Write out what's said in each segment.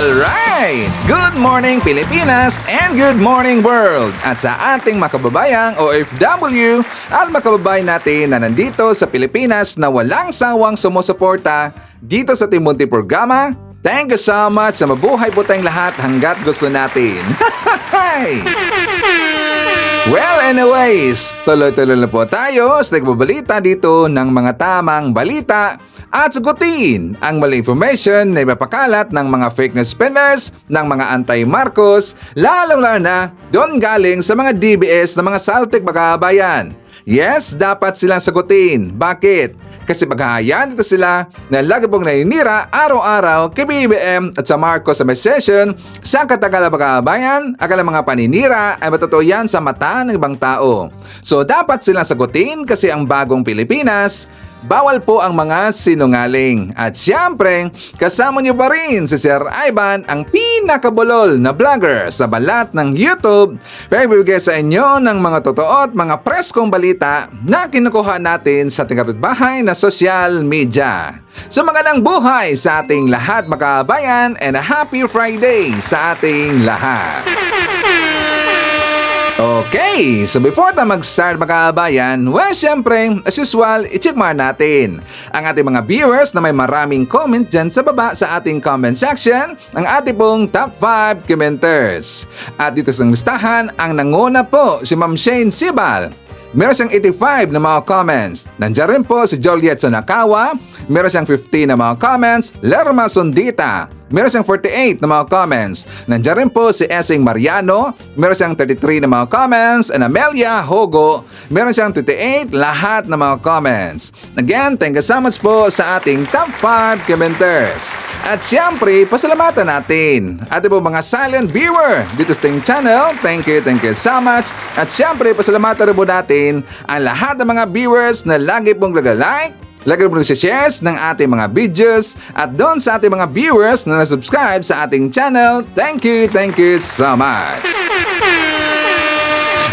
Alright! Good morning Pilipinas and good morning world! At sa ating makababayang OFW at makababayan natin na nandito sa Pilipinas na walang sawang sumusuporta dito sa Team Munti programa, thank you so much sa mabuhay po tayong lahat hanggat gusto natin. Well, anyways, tuloy-tuloy na po tayo sa nagbabalita dito ng mga tamang balita at sagutin ang mali information na ipapakalat ng mga fake news spinners, ng mga anti-Marcos, lalong-lalo na doon galing sa mga DBS na mga saltik bakabayan. Yes, dapat silang sagutin. Bakit? Kasi baghayan dito sila na lagi pong naninira araw-araw kay BBM at sa Marcos Administration sa katagalan bakabayan, akala mga paninira ay matotoo yan sa mata ng ibang tao. So dapat silang sagutin kasi ang bagong Pilipinas, bawal po ang mga sinungaling. At siyempre, kasama niyo pa rin si Sir Ivan, ang pinakabulol na vlogger sa balat ng YouTube. Pero ibibigay sa inyo ng mga totoo at mga preskong balita na kinukuha natin sa ating kapitbahay na social media. So magandang buhay sa ating lahat mga kabayan and a happy Friday sa ating lahat. Okay, so before tayo mag-start mga kabayan, well, syempre, as usual, i-check natin ang ating mga viewers na may maraming comment dyan sa baba sa ating comment section, ang ating pong top 5 commenters. At dito sa listahan, ang nanguna po si Ma'am Shane Sibal. Meron siyang 85 na mga comments. Nandiyan rin po si Joliet Sonakawa. Meron siyang 15 na mga comments. Lerma Sundita. Meron siyang 48 na mga comments. Nandiyan rin po si Esing Mariano. Meron siyang 33 na mga comments. And Amelia Hogo. Meron siyang 28 lahat na mga comments. Again, thank you so much po sa ating top 5 commenters. At siyempre, pasalamatan natin ating po mga silent viewer dito sa ating channel. Thank you so much. At siyempre, pasalamatan rin po natin ang lahat ng mga viewers na lagi pong like, lagi pong shares ng ating mga videos at doon sa ating mga viewers na nasubscribe sa ating channel. Thank you so much.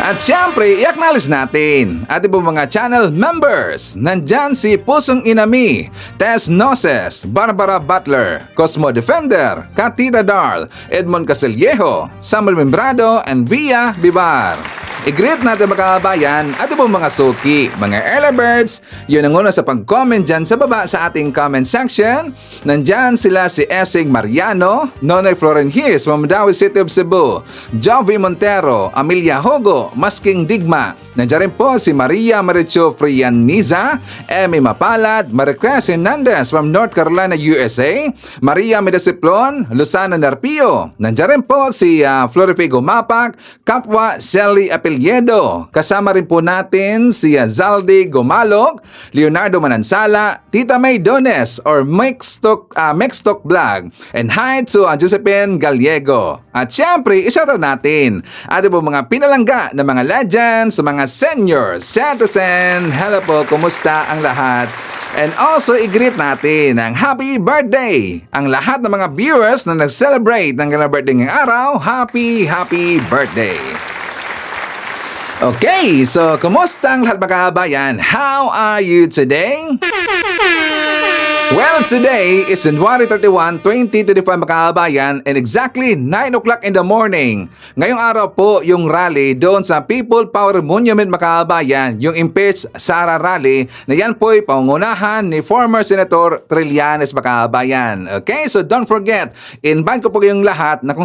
At syempre, i-acknowledge natin ating po mga channel members. Nandyan si Pusong Inami, Tess Noses, Barbara Butler, Cosmo Defender, Katita Darl, Edmond Casiliejo, Samuel Membrado, and Via Bibar. I-greet natin mga kabayan at po mga suki, mga early birds, yun ang una sa pag-comment dyan sa baba sa ating comment section. Nandyan sila si Esing Mariano, Nonoy Florenhis, Mamadawi City of Cebu, Jovi Montero, Amelia Hogo, Masking Digma. Nandyan rin po si Maria Maricho Frianiza, Emmy Mapalad, Maricruz Hernandez from North Carolina, USA, Maria Medasiplon, Luzana Narpio. Nandyan rin po si Florifigo Mapak, Kapwa Selly Apelyedo. Kasama rin po natin si Zaldi Gomalog, Leonardo Manansala, Tita May Dones or Mexstock Vlog, and hi to Josephine Gallego. At syempre, isoutout natin ating po mga pinalangga na mga legends, mga senior citizen. Hello po, kumusta ang lahat? And also, i-greet natin ang happy birthday ang lahat ng mga viewers na nag-celebrate ng kanilang birthday ngayong araw. Happy birthday! Okay, so kumusta ang lahat mga kabayan? How are you today? Well, today is January 31, 2025 mga kabayan and exactly 9 o'clock in the morning. Ngayong araw po yung rally doon sa People Power Monument mga kabayan, yung Impeach Sara Rally na yan po ay pangungunahan ni former Senator Trillanes mga kabayan. Okay, so don't forget, invite ko po kayong lahat na kung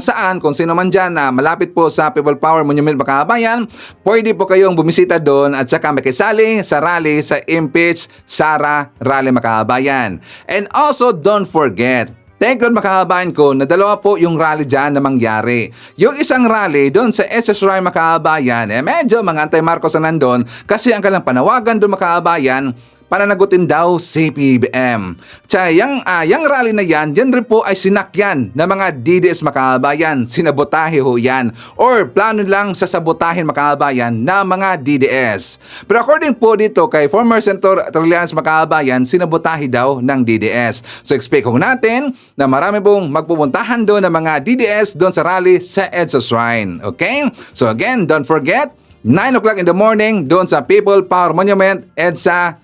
sino man dyan na malapit po sa People Power Monument mga kabayan, pwede po kayong bumisita doon at saka makisali sa rally sa Impeach Sara Rally mga kabayan. And also, don't forget, take note mga kababayan ko na dalawa po yung rally dyan na mangyari. Yung isang rally doon sa SS Ryan mga kababayan, medyo mga anti-Marcos na nandun kasi ang kanilang panawagan doon mga kababayan, pananagutin daw si PBM. Tsaka yung rally na yan rin po ay sinakyan ng mga DDS makabayan. Sinabotahe ho yan. Or plano lang sasabotahin makabayan na mga DDS. Pero according po dito kay former Senator Trillanes makabayan, sinabotahe daw ng DDS. So expect ko natin na marami pong magpupuntahan doon ng mga DDS doon sa rally sa EDSA Shrine. Okay? So again, don't forget, 9 o'clock in the morning doon sa People Power Monument and sa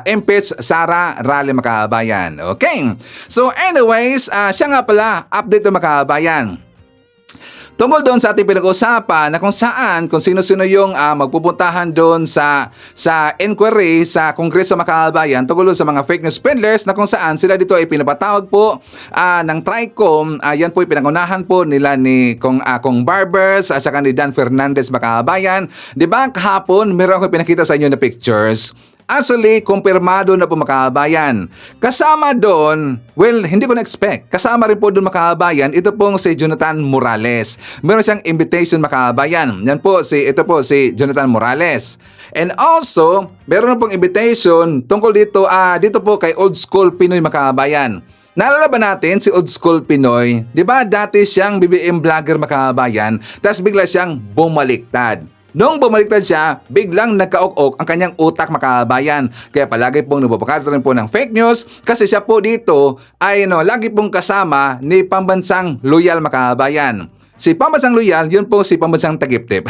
Impeach Sara Rally mga kababayan. Okay. So anyways, siya nga pala, update ng mga kababayan. Tungkol doon sa ating pinag-usapan na kung sino-sino yung magpupuntahan doon sa inquiry sa Kongreso mga kababayan tungkol doon sa mga fake news peddlers na kung saan sila dito ay pinapatawag po ng TRICOM. Yan po ay pinangunahan po nila ni Kong Barbers at saka ni Dan Fernandez mga kababayan. Diba kahapon meron ako pinakita sa inyo na pictures. Actually, kumpirmado na po mga kababayan. Kasama doon, well, hindi ko na-expect. Kasama rin po doon mga kababayan, ito pong si Jonathan Morales. Meron siyang invitation mga kababayan. Ito po si Jonathan Morales. And also, meron pong invitation tungkol dito po kay Old School Pinoy mga kababayan. Naalala ba natin si Old School Pinoy? Di ba dati siyang BBM vlogger mga kababayan, tapos bigla siyang bumaliktad. Nung bumaliktad siya, biglang nagkaok-ok ang kanyang utak mga kababayan. Kaya palagi pong nababakato rin po ng fake news kasi siya po dito ay lagi pong kasama ni Pambansang Loyal mga kababayan. Si Pambansang Loyal, yun po si Pambansang Tagiptip.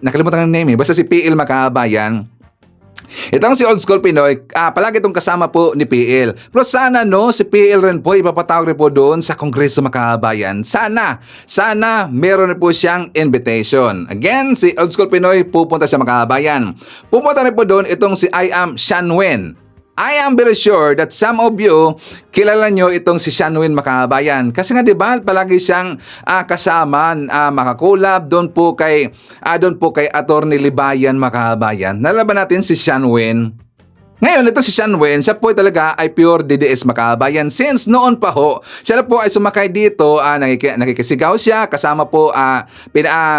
Nakalimutan ng name basta si PL mga kababayan. Itong si Old School Pinoy, palagi itong kasama po ni PL. Pero sana si PL rin po, ipapatawag rin po doon sa Kongreso mga kababayan. Sana meron rin po siyang invitation. Again, si Old School Pinoy, pupunta siya mga kababayan. Pupunta rin po doon itong si I Am Shanwen. I am very sure that some of you kilala nyo itong si Shanwen mga kababayan. Kasi nga diba palagi siyang kasama makakulab doon po kay Attorney Libayan mga kababayan. Nalaban natin si Shanwen. Ngayon, ito si Shanwen, siya po talaga ay pure DDS mga kababayan. Since noon pa ho, siya po ay sumakay dito, nakikisigaw siya, kasama po,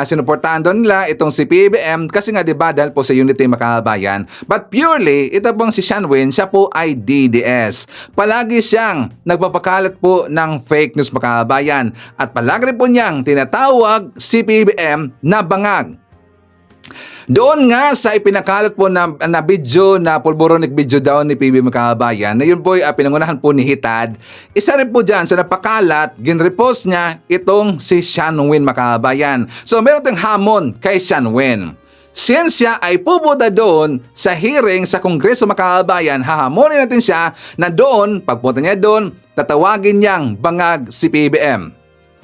sinuportahan doon nila itong si PBM, kasi nga diba dahil po sa unity mga kababayan. But purely, ito pong si Shanwen, siya po ay DDS. Palagi siyang nagpapakalat po ng fake news mga kababayan. At palagi rin po niyang tinatawag si PBM na bangag. Doon nga sa ipinakalat po na video, na pulboronic video daw ni PB mga kababayan, na yun po ay pinangunahan po ni Hitad. Isa rin po dyan sa napakalat, ginrepost niya itong si Shanwen mga kababayan. So meron tayong hamon kay Shanwen. Since siya ay pupunta doon sa hearing sa Kongreso mga kababayan, hahamonin natin siya na doon, pagpunta niya doon, tatawagin niyang bangag si PBM.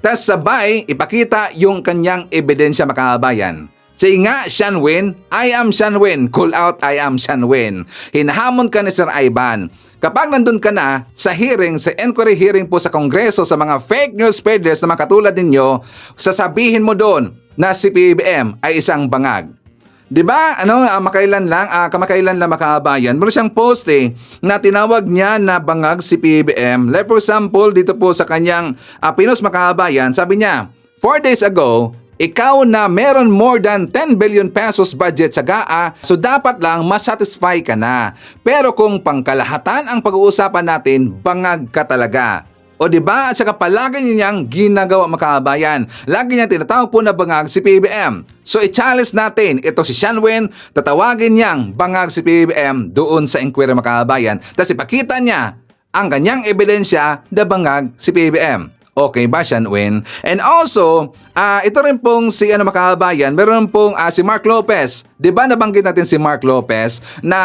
Tapos sabay, ipakita yung kanyang ebidensya mga kababayan. Say nga, Shanwen, I am Shanwen. Call out, I am Shanwen. Hinahamon ka ni Sir Ivan. Kapag nandun ka na sa hearing, sa inquiry hearing po sa Kongreso sa mga fake news peddlers na mga katulad ninyo, sasabihin mo doon na si PBM ay isang bangag. Diba? Kamakailan lang mga kababayan, meron siyang post na tinawag niya na bangag si PBM. Like for example, dito po sa kanyang Pinos mga kababayan, sabi niya, 4 days ago, ikaw na meron more than 10 billion pesos budget sa GAA, so dapat lang masatisfy ka na. Pero kung pangkalahatan ang pag-uusapan natin, bangag ka talaga. O diba? At saka palagi niyang ginagawa mga kababayan. Lagi niya tinatawag po na bangag si PBM. So i-challenge natin ito si Shanwen, tatawagin niyang bangag si PBM doon sa inquiry mga kababayan. Tapos ipakita niya ang kanyang ebidensya na bangag si PBM. Okay ba, Shanwen? And also, ito rin pong si mga kababayan, meron pong si Mark Lopez. Diba nabanggit natin si Mark Lopez na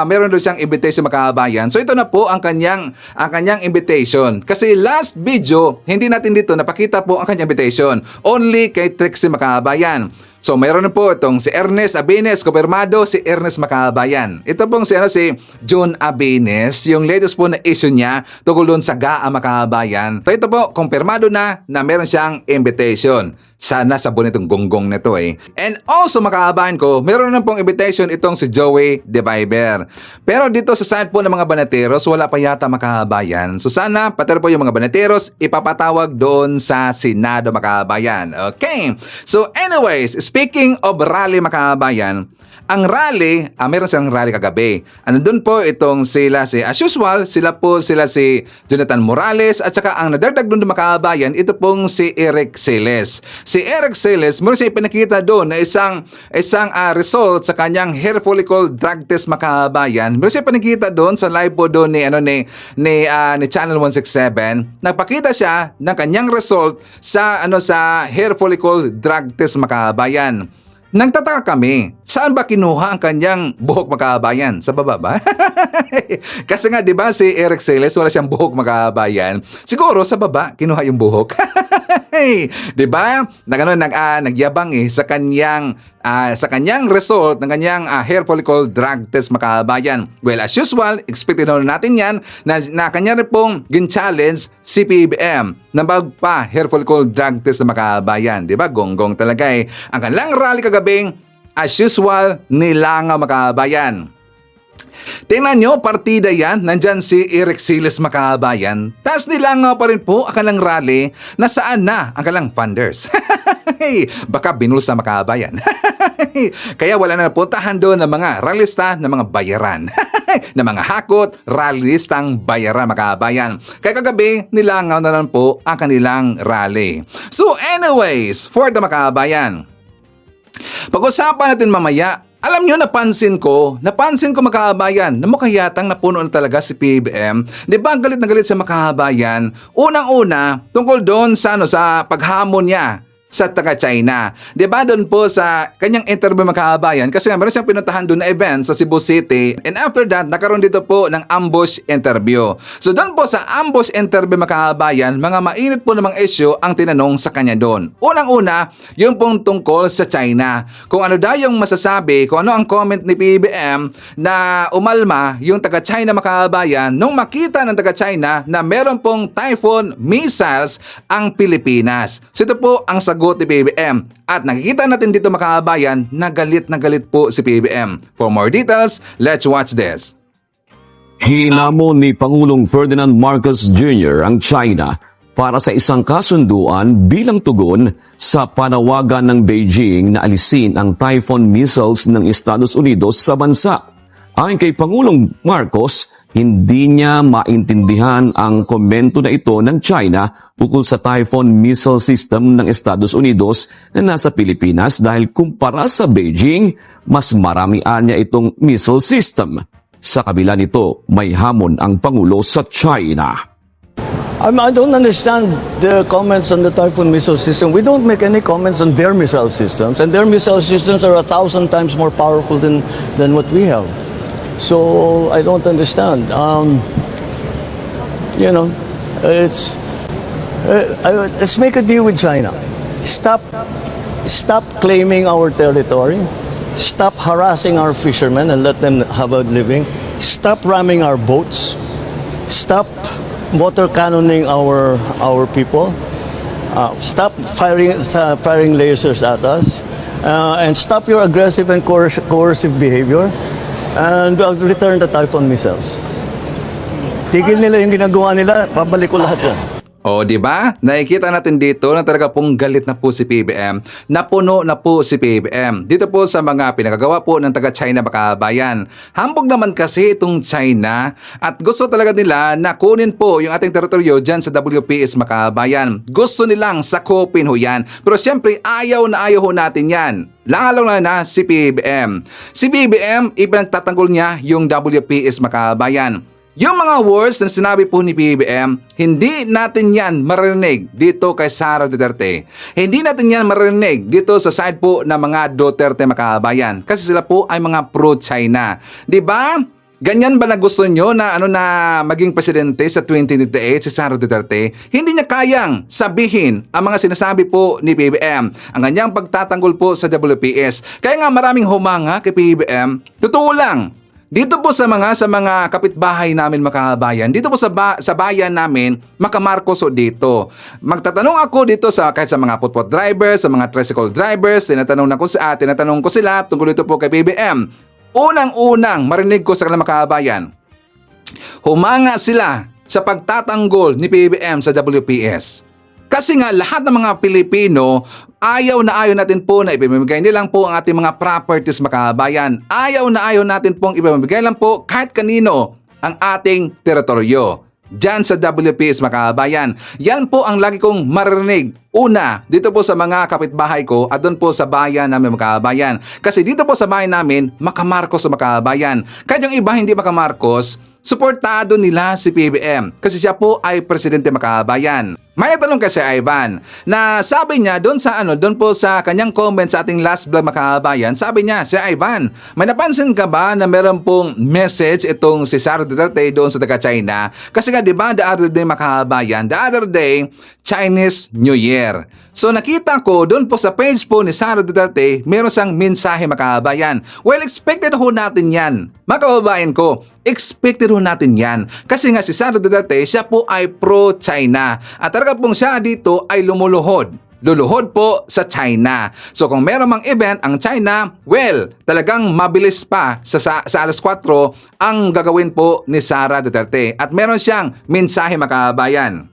meron doon siyang invitation mga kababayan. So ito na po ang kanyang invitation. Kasi last video, hindi natin dito napakita po ang kanyang invitation. Only kay Trixie mga kababayan. So mayroon na po itong si Ernest Abines, kumpirmado si Ernest Makabayan. Ito pong si John Abines, yung latest po na issue niya tungkol doon sa GAA Makabayan. So ito po, kumpirmado na meron siyang invitation. Sana sabon itong gonggong nito And also makabayan ko, meron na pong invitation itong si Joey De Viber. Pero dito sa side po ng mga banateros, wala pa yata makabayan. So sana, pati po yung mga banateros, ipapatawag doon sa Senado makabayan. Okay. So anyways, speaking of rally makabayan, Ang rally, meron silang rally kagabi. Doon po itong sila si, as usual, sila si Jonathan Morales at saka ang nadagdag doon mga kabayan, ito pong si Eric Siles. Si Eric Siles, meron siya ipinakita doon na isang result sa kanyang hair follicle drug test mga kabayan. Meron siya ipinakita doon sa live po doon ni Channel 167. Nagpakita siya ng kanyang result sa hair follicle drug test mga kabayan. Nagtataka kami, saan ba kinuha ang kanyang buhok mga kabayan? Sa baba ba? Kasi nga 'di ba si Eric Siles wala siyang buhok mga kabayan. Siguro sa baba kinuha yung buhok. 'Di ba? Nagyabang sa kanyang result ng kanyang hair follicle drug test mga kabayan. Well, as usual, expected natin 'yan na kanya rin pong gin-challenge si PBM na pa hair follicle drug test na mga kabayan. 'Di ba? Gonggong talaga ang kanilang rally kagabing as usual nilangaw mga kabayan. Tingnan nyo, partida yan, nandyan si Eric Siles mga kabayan. Tapos nilangaw pa rin po ang kanilang rally na saan na ang kanilang funders. Baka binulsa mga kabayan. Kaya wala na napuntahan doon ng mga ralista ng mga bayaran. Na mga hakot, ralistang bayaran mga kabayan. Kaya kagabi, nilangaw na lang po ang kanilang rally. So anyways, for the mga kabayan, pag-usapan natin mamaya. Alam nyo, napansin ko mga kabayan na mukha yatang napuno na talaga si PBM. Di ba galit na galit sa mga kabayan? Unang-una, tungkol doon sa paghamon niya sa taga-China. Diba doon po sa kanyang interview mga kabayan kasi nga meron siyang pinuntahan doon na event sa Cebu City and after that nakaroon dito po ng ambush interview. So doon po sa ambush interview mga kabayan, mga mainit po namang issue ang tinanong sa kanya doon. Unang-una, yung pong tungkol sa China. Kung ano daw yung masasabi, kung ano ang comment ni PBM na umalma yung taga-China mga kabayan nung makita ng taga-China na meron pong Typhoon missiles ang Pilipinas. So ito po ang sagot ni PBM. At nakikita natin dito mga kabayan na galit po si PBM. For more details, let's watch this. Hinamon ni Pangulong Ferdinand Marcos Jr. ang China para sa isang kasunduan bilang tugon sa panawagan ng Beijing na alisin ang Typhoon missiles ng Estados Unidos sa bansa. Ayon kay Pangulong Marcos, hindi niya maintindihan ang komento na ito ng China ukol sa Typhoon missile system ng Estados Unidos na nasa Pilipinas dahil kumpara sa Beijing, mas maramian niya itong missile system. Sa kabila nito, may hamon ang Pangulo sa China. I don't understand the comments on the Typhoon missile system. We don't make any comments on their missile systems, and their missile systems are 1,000 times more powerful than what we have. So I don't understand. Let's make a deal with China. Stop claiming our territory. Stop harassing our fishermen and let them have a living. Stop ramming our boats. Stop water cannoning our people. Stop firing lasers at us. And stop your aggressive and coercive behavior. And return the Typhoon missiles. Tigil nila yung ginagawa nila, babalik ko lahat yan. O, di ba? Nakikita natin dito na talaga pong galit na po si PBM. Napuno na po si PBM. Dito po sa mga pinagagawa po ng taga-China mga kabayan. Hambog naman kasi itong China at gusto talaga nila na kunin po yung ating teritoryo dyan sa WPS mga kabayan. Gusto nilang sakupin ho yan. Pero siyempre ayaw ho natin yan. Lalo na si PBM. Si PBM, ipinagtatanggol niya yung WPS mga kabayan. Yung mga words na sinabi po ni PBM, hindi natin yan marinig dito kay Sara Duterte. Hindi natin yan marinig dito sa side po ng mga Duterte mga kabayan. Kasi sila po ay mga pro-China. Diba? Ganyan ba na gusto nyo na maging presidente sa 2028 si Sara Duterte? Hindi niya kayang sabihin ang mga sinasabi po ni PBM. Ang kanyang pagtatanggol po sa WPS. Kaya nga maraming humanga kay PBM. Totoo lang. Dito po sa mga kapitbahay namin mga kabayan, dito po sa bayan namin, makamarkos o dito. Magtatanong ako dito kahit sa mga putpot drivers, sa mga tricycle drivers, tinatanong ko sila tungkol dito po kay PBM. Unang-unang marinig ko sa kanilang mga kabayan, humanga sila sa pagtatanggol ni PBM sa WPS. Kasi nga lahat ng mga Pilipino, ayaw na ayaw natin po na ipamimigay nilang po ang ating mga properties mga kabayan. Ayaw na ayaw natin pong ipamimigay lang po kahit kanino ang ating teritoryo. Diyan sa WPS mga kabayan. Yan po ang lagi kong maririnig. Una, dito po sa mga kapitbahay ko at doon po sa bayan namin mga kabayan. Kasi dito po sa bayan namin, makamarkos sa mga kabayan. Kahit yung iba hindi makamarkos, suportado nila si PBM kasi siya po ay presidente mga kabayan. May nagtanong kasi Ivan na sabi niya doon po sa kanyang comment sa ating last vlog mga kabayan, sabi niya, si Ivan, may napansin ka ba na meron pong message itong si Sara Duterte doon sa taga-China? Kasi nga diba the other day mga kabayan, the other day, Chinese New Year. So nakita ko doon po sa page po ni Sara Duterte, meron siyang mensahe mga kabayan. Well, expected ho natin yan. Mga kababayan ko, expected ho natin yan. Kasi nga si Sara Duterte, siya po ay pro-China. At talaga pong siya dito ay luluhod po sa China. So kung meron mang event ang China, well, talagang mabilis pa sa alas 4 ang gagawin po ni Sara Duterte. At meron siyang mensahe mga kabayan.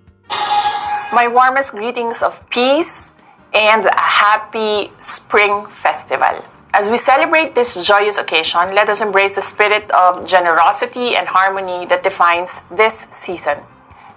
My warmest greetings of peace and a happy spring festival. As we celebrate this joyous occasion, let us embrace the spirit of generosity and harmony that defines this season.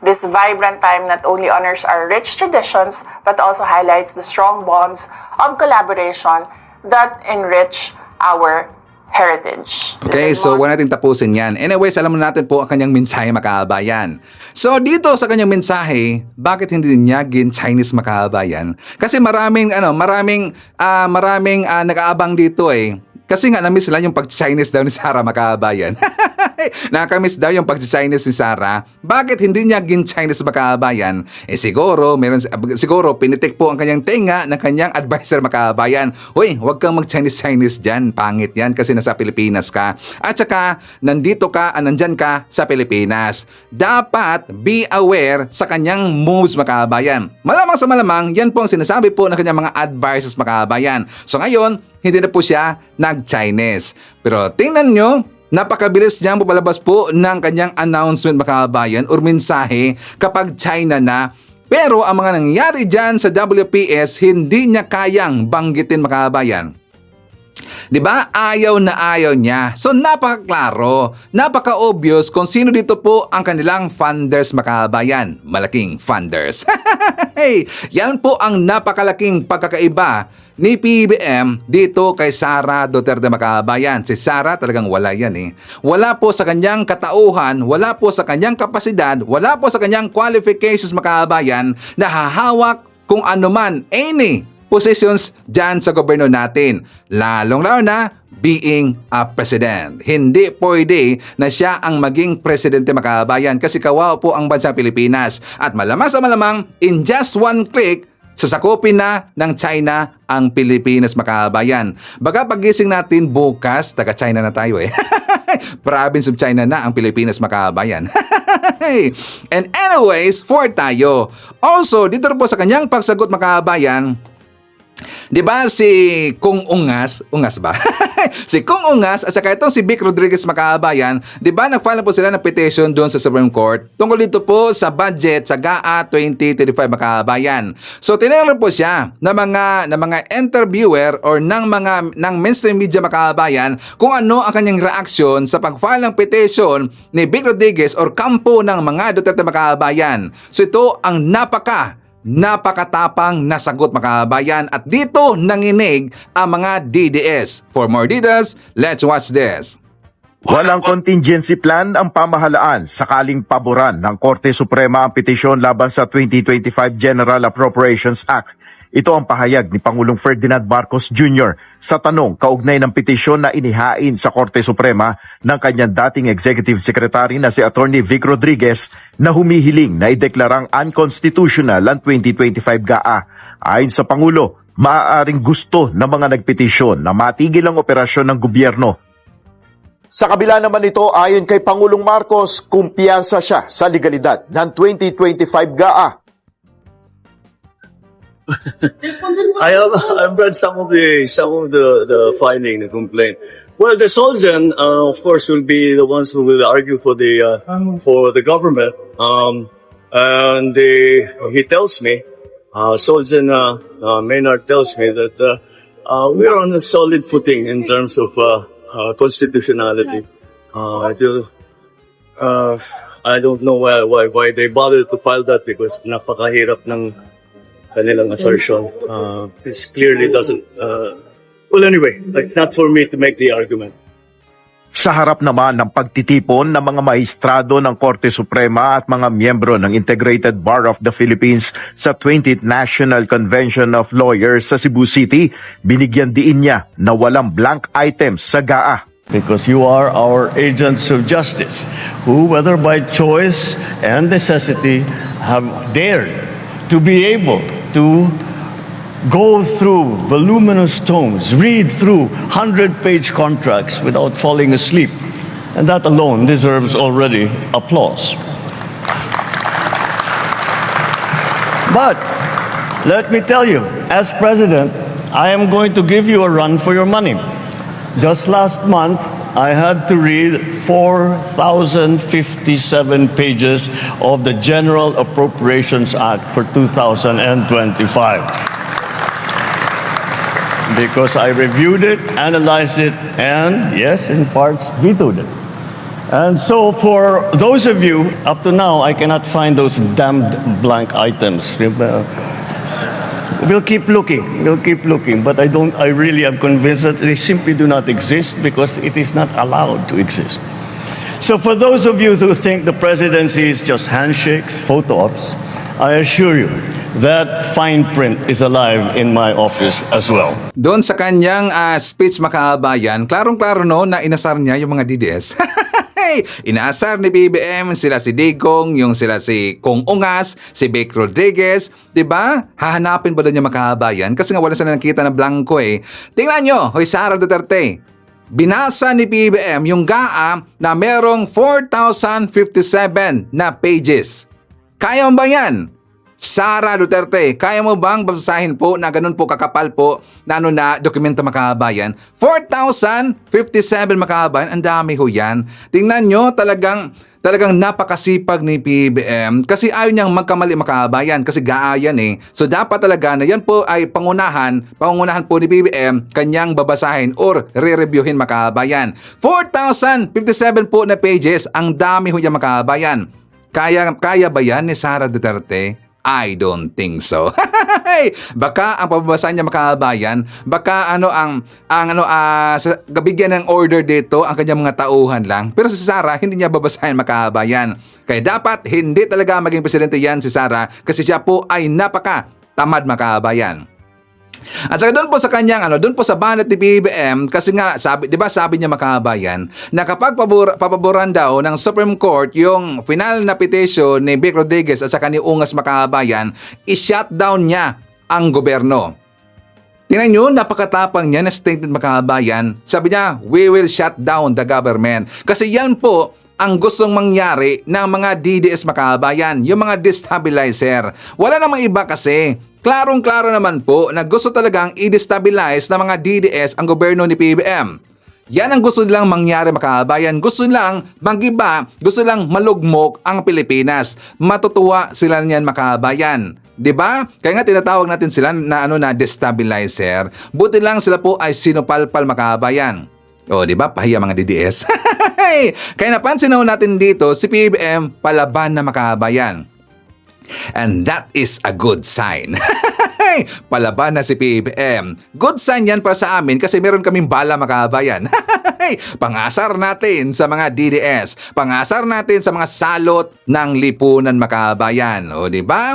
This vibrant time not only honors our rich traditions, but also highlights the strong bonds of collaboration that enrich our heritage. Okay, so wala natin tapusin yan. Anyways, alam natin po ang kanyang mensahe makabayan. So dito sa kanyang mensahe, bakit hindi niya Chinese makabayan? Kasi maraming nag-aabang dito eh. Kasi nga na-miss lang yung pag-Chinese daw ni Sara makabayan. Nakamiss daw yung pag-Chinese ni Sara. Bakit hindi niya Chinese makabayan? Eh siguro pinitik po ang kanyang tenga ng kanyang advisor makabayan. Hoy, huwag kang mag-Chinese dyan. Pangit yan kasi nasa Pilipinas ka. At saka, nandyan ka sa Pilipinas. Dapat be aware sa kanyang moves makabayan. Malamang sa malamang, yan po ang sinasabi po ng kanyang mga advisors makabayan. So ngayon, hindi na po siya nag-Chinese. Pero tingnan nyo, napakabilis niyang papalabas po ng kanyang announcement mga kabayan or mensahe kapag China na. Pero ang mga nangyayari dyan sa WPS, hindi niya kayang banggitin mga kabayan. Diba? Ayaw na ayaw niya. So napakaklaro, napaka-obvious kung sino dito po ang kanilang funders mga kabayan. Malaking funders. Hey, yan po ang napakalaking pagkakaiba ni PBM dito kay Sara Duterte mga kabayan. Si Sara talagang wala yan eh. Wala po sa kanyang katauhan, wala po sa kanyang kapasidad, wala po sa kanyang qualifications mga kabayan na hahawak kung ano man, any positions dyan sa gobyerno natin. Lalong-lalo na being a president. Hindi pwede na siya ang maging presidente mga kabayan kasi kawawa po ang bansa Pilipinas. At malamang sa malamang, in just one click, sasakupin na ng China ang Pilipinas mga kabayan. Baga pagising natin bukas, taga-China na tayo eh. Province of China na ang Pilipinas mga kabayan. And anyways, for tayo. Also, dito po sa kanyang pagsagot mga kabayan, di ba si Kung Ungas ba? Si Kung Ungas at saka itong si Vic Rodriguez makabayan, di ba nag-file po sila ng petition doon sa Supreme Court tungkol dito po sa budget sa GAA 2035 makabayan. So tinanong po siya ng mga interviewer or ng mainstream media makabayan kung ano ang kanyang reaksyon sa pag-file ng petition ni Vic Rodriguez or kampo ng mga Duterte makabayan. So ito ang napakatapang na sagot mga kabayan at dito nanginig ang mga DDS. For more details, let's watch this. Walang contingency plan ang pamahalaan sakaling paboran ng Korte Suprema ang petisyon laban sa 2025 General Appropriations Act. Ito ang pahayag ni Pangulong Ferdinand Marcos Jr. sa tanong kaugnay ng petisyon na inihain sa Korte Suprema ng kanyang dating Executive Secretary na si Attorney Vic Rodriguez na humihiling na ideklarang unconstitutional ang 2025 GAA. Ayon sa Pangulo, maaaring gusto ng mga nagpetisyon na matigil ang operasyon ng gobyerno. Sa kabila naman ito, ayon kay Pangulong Marcos, kumpiyansa siya sa legalidad ng 2025 GAA. I've read some of the finding, the complaint. Well, the Soljan, of course, will be the ones who will argue for the government. And he tells me Solzen Maynard tells me that we're on a solid footing in terms of constitutionality. I don't know why they bothered to file that because napakahirap ng kanilang assertion. This clearly doesn't... well, anyway, it's not for me to make the argument. Sa harap naman ng pagtitipon ng mga maestrado ng Korte Suprema at mga miyembro ng Integrated Bar of the Philippines sa 20th National Convention of Lawyers sa Cebu City, binigyan diin niya na walang blank items sa GAA. Because you are our agents of justice, who, whether by choice and necessity, have dared to be able to go through voluminous tomes, read through 100-page contracts without falling asleep. And that alone deserves already applause. But let me tell you, as president, I am going to give you a run for your money. Just last month, I had to read 4,057 pages of the General Appropriations Act for 2025. Because I reviewed it, analyzed it, and yes, in parts, vetoed it. And so for those of you, up to now, I cannot find those damned blank items. We'll keep looking, but I really am convinced that they simply do not exist because it is not allowed to exist. So for those of you who think the presidency is just handshakes, photo ops, I assure you that fine print is alive in my office as well. Doon sa kanyang speech makaabayan, klarong-klaro no na inasar niya yung mga DDS. Inaasar ni BBM sila si Digong, yung sila si Kong Ungas, si Vic Rodriguez, 'di ba? Hahanapin ba doon niya makaabayan kasi nga wala sila nakita na blanco eh. Tingnan nyo, hoy Sara Duterte. Binasa ni BBM yung GAA na merong 4,057 na pages. Kaya mo ba yan? Sara Duterte, kaya mo bang basahin po na ganun po kakapal po na na dokumento makaabayan? 4,057 makaabayan, ang dami ho yan. Tingnan nyo, talagang napakasipag ni PBM kasi ayaw niyang magkamali makaabayan kasi GAA yan eh. So dapat talaga na yan po ay pangunahan po ni PBM kanyang babasahin or re-reviewin makaabayan. 4,057 po na pages, ang dami ho yan makaabayan. Kaya ba yan ni Sara Duterte? I don't think so. Baka ang pababasa niya makaabayan, baka bigyan ng order dito ang kanyang mga tauhan lang. Pero si Sara, hindi niya babasahin makaabayan. Kaya dapat hindi talaga maging presidente yan si Sara kasi siya po ay napaka tamad makaabayan. At saka doon po sa kanyang doon po sa banat ni BBM kasi nga sabi niya makaabayan na kapag papaboran daw ng Supreme Court yung final na petition ni Vic Rodriguez at saka ni Ungas makaabayan, i-shutdown niya ang gobyerno. Tingnan nyo, napakatapang niya na statement makaabayan. Sabi niya, we will shut down the government. Kasi yan po ang gustong mangyari ng mga DDS makaabayan, yung mga destabilizer. Wala namang iba kasi. Klarong-klaro naman po na gusto talagang i-destabilize ng mga DDS ang gobyerno ni PBM. Yan ang gusto nilang mangyari makaabayan. Gusto nilang magiba, gusto nilang malugmok ang Pilipinas. Matutuwa sila niyan makaabayan. 'Di ba? Kaya nga tinatawag natin sila na destabilizer. Buti lang sila po ay sinupalpal makaabayan. O, 'di ba? Pahiya mga DDS. Kaya napansin natin dito si PBM palaban na makaabayan. And that is a good sign. Palaban na si PBM. Good sign yan para sa amin kasi meron kaming bala makaabayan. Pangasar natin sa mga DDS. Pangasar natin sa mga salot ng lipunan makaabayan. O, di ba?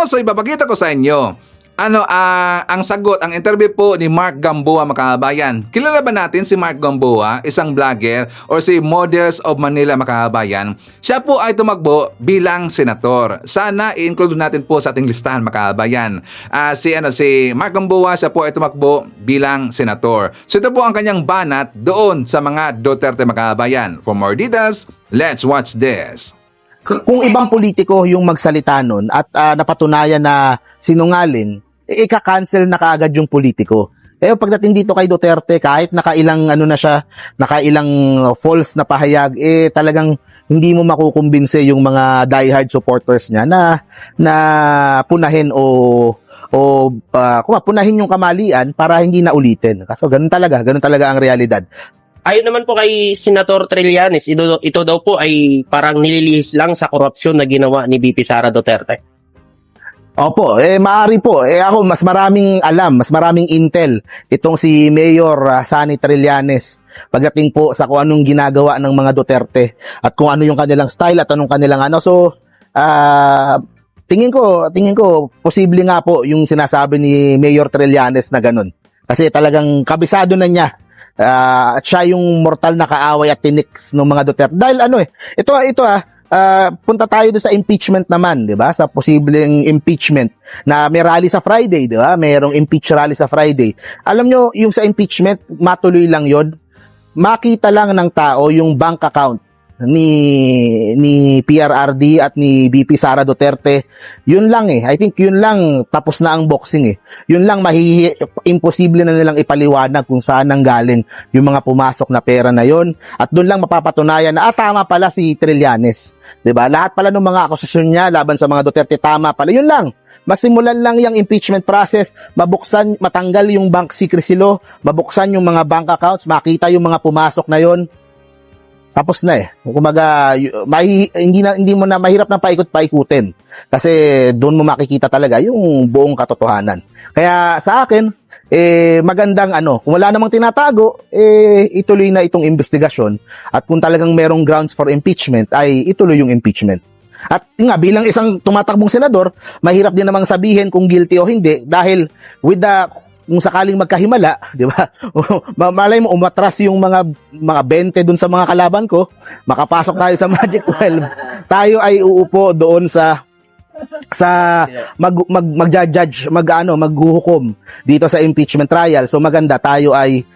So ipapakita ko sa inyo. Ang sagot, ang interview po ni Mark Gamboa makaabayan. Kilala ba natin si Mark Gamboa, isang vlogger or si Models of Manila makaabayan? Siya po ay tumakbo bilang senator. Sana i-include natin po sa ating listahan makaabayan. Si Mark Gamboa, siya po ay tumakbo bilang senator. So ito po ang kanyang banat doon sa mga Duterte makaabayan. For more details, let's watch this. Kung ibang politiko yung magsalita nun at napatunayan na sinungaling, ika-cancel na kaagad yung politiko. pagdating dito kay Duterte, kahit nakailang ano na siya, nakailang false na pahayag, talagang hindi mo makukumbinse yung mga diehard supporters niya na punahin punahin yung kamalian para hindi na ulitin. Kaso ganun talaga ang realidad. Ayon naman po kay Senator Trillanes, ito daw po ay parang nililihis lang sa korupsyon na ginawa ni VP Sara Duterte. Opo, maaari po. Ako, mas maraming alam, mas maraming intel itong si Mayor Sani Trillanes pagdating po sa kung anong ginagawa ng mga Duterte at kung ano yung kanilang style at anong kanilang ano. So, tingin ko, posible nga po yung sinasabi ni Mayor Trillanes na ganun. Kasi talagang kabisado na niya. At siya yung mortal na kaaway at tiniks ng mga Duterte. Dahil punta tayo doon sa impeachment naman, 'di ba? Sa posibleng impeachment na may rally sa Friday, 'di ba? Mayroong impeach rally sa Friday. Alam nyo, yung sa impeachment, matuloy lang 'yon. Makita lang ng tao yung bank account ni PRRD at ni VP Sara Duterte. Yun lang I think yun lang, tapos na ang boxing Yun lang, imposible na nilang ipaliwanag kung saan nanggaling yung mga pumasok na pera na yon. At doon lang mapapatunayan na tama pala si Trillanes. 'Di ba? Lahat pala ng mga akusasyon niya laban sa mga Duterte, tama pala. Yun lang. Masimulan lang yung impeachment process, matanggal yung bank secrecy law, mabuksan yung mga bank accounts, makita yung mga pumasok na yon. Tapos na Kumaga, hindi mo na mahirap na paikot-paikutin. Kasi doon mo makikita talaga yung buong katotohanan. Kaya sa akin, magandang kung wala namang tinatago, ituloy na itong investigasyon. At kung talagang merong grounds for impeachment, ay ituloy yung impeachment. At nga, bilang isang tumatakbong senador, mahirap din namang sabihin kung guilty o hindi dahil kung sakaling magkahimala, di ba? Malay mo, umatras yung mga 20 dun sa mga kalaban ko, makapasok tayo sa Magic 12. Tayo ay uupo doon sa mag-judge, maghuhukom dito sa impeachment trial. So maganda tayo ay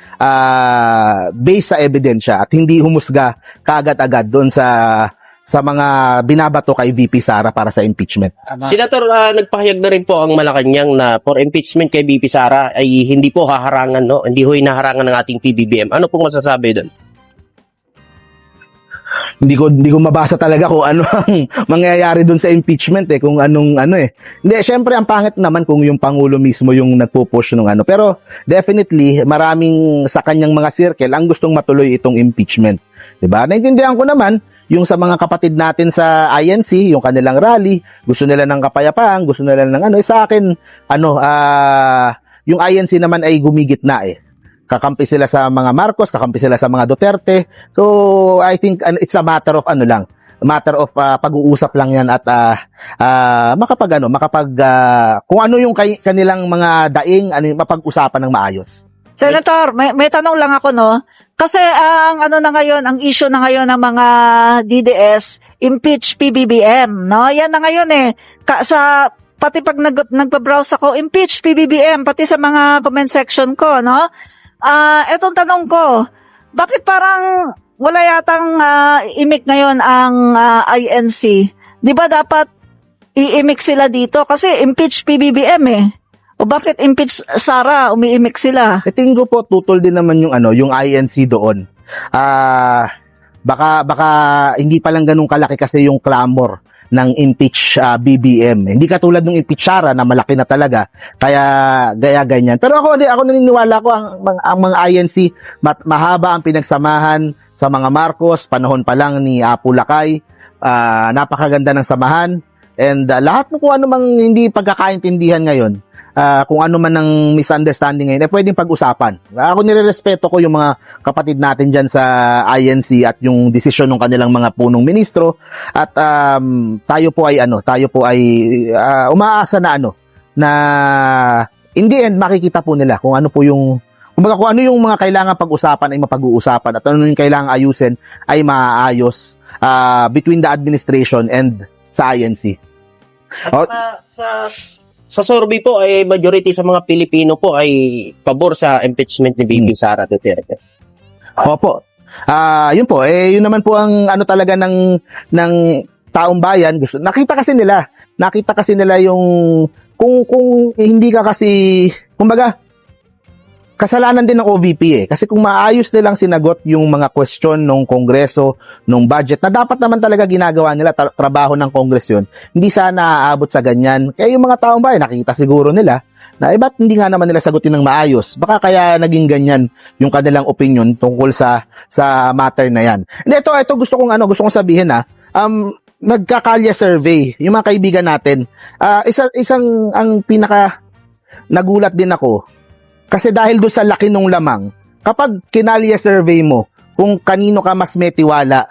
based sa ebidensya at hindi humusga kaagad-agad doon sa mga binabato kay VP Sara para sa impeachment. Senator, nagpahayag na rin po ang Malacanang na for impeachment kay VP Sara ay hindi po haharangan, no? Hindi ho hinaharangan ng ating PBBM. Ano pong masasabi doon? Hindi ko mabasa talaga kung ano ang mangyayari doon sa impeachment kung anong Hindi, syempre ang pangit naman kung yung Pangulo mismo yung nagpo-push ng Pero definitely maraming sa kanyang mga circle ang gustong matuloy itong impeachment. 'Di ba? Naintindihan ko naman yung sa mga kapatid natin sa INC, yung kanilang rally, gusto nila ng kapayapaan, gusto nila ng sa akin, yung INC naman ay gumigit na Kakampi sila sa mga Marcos, kakampi sila sa mga Duterte. So, I think it's a matter of pag-uusap lang yan at kung ano yung kanilang mga daing, mapag-usapan ng maayos. Senator, may tanong lang ako, no? Kasi ang ang issue na ngayon ng mga DDS, impeach PBBM, no? Yan na ngayon pati pag nagpa-browse ako, impeach PBBM, pati sa mga comment section ko, no? Etong tanong ko, bakit parang wala yatang imik ngayon ang INC? Di ba dapat i-imik sila dito? Kasi impeach PBBM O bakit impeach Sara, umiimik sila? Tingin ko po tutol din naman yung INC doon. Baka hindi pa lang ganun kalaki kasi yung clamor ng impeach BBM. Hindi katulad ng impeach Sara na malaki na talaga. Kaya ganyan. Pero ako naniniwala ko ang mga INC mahaba ang pinagsamahan sa mga Marcos, panahon pa lang ni Apu Lakay. Napakaganda ng samahan. And lahat ng kung ano mang hindi pagkakaintindihan ngayon, kung ano man ang misunderstanding ngayon, pwedeng pag-usapan. Ako nirerespeto ko yung mga kapatid natin dyan sa INC at yung desisyon ng kanilang mga punong ministro. At tayo po ay umaasa na in the end makikita po nila kung ano po yung kung ano yung mga kailangan pag-usapan ay mapag-uusapan at ano yung kailangan ayusin ay maaayos between the administration and sa INC. Sa survey po ay majority sa mga Pilipino po ay pabor sa impeachment ni VP Sara Duterte. Opo. Yun po, yun naman po ang talaga ng taong bayan. Nakita kasi nila yung kung hindi ka kasi kumbaga kasalanan din ng OVP Kasi kung maayos nilang sinagot yung mga question ng Kongreso, ng budget, na dapat naman talaga ginagawa nila, trabaho ng Congress yun, hindi sana aabot sa ganyan. Kaya yung mga taong bayan, nakita siguro nila, na ba't hindi nga naman nila sagutin ng maayos? Baka kaya naging ganyan yung kanilang opinion tungkol sa matter na yan. Hindi, ito gusto kong sabihin nagkakalya survey, yung mga kaibigan natin, isang ang pinaka nagulat din ako, kasi dahil doon sa laki ng lamang, kapag kinalya survey mo kung kanino ka mas may tiwala,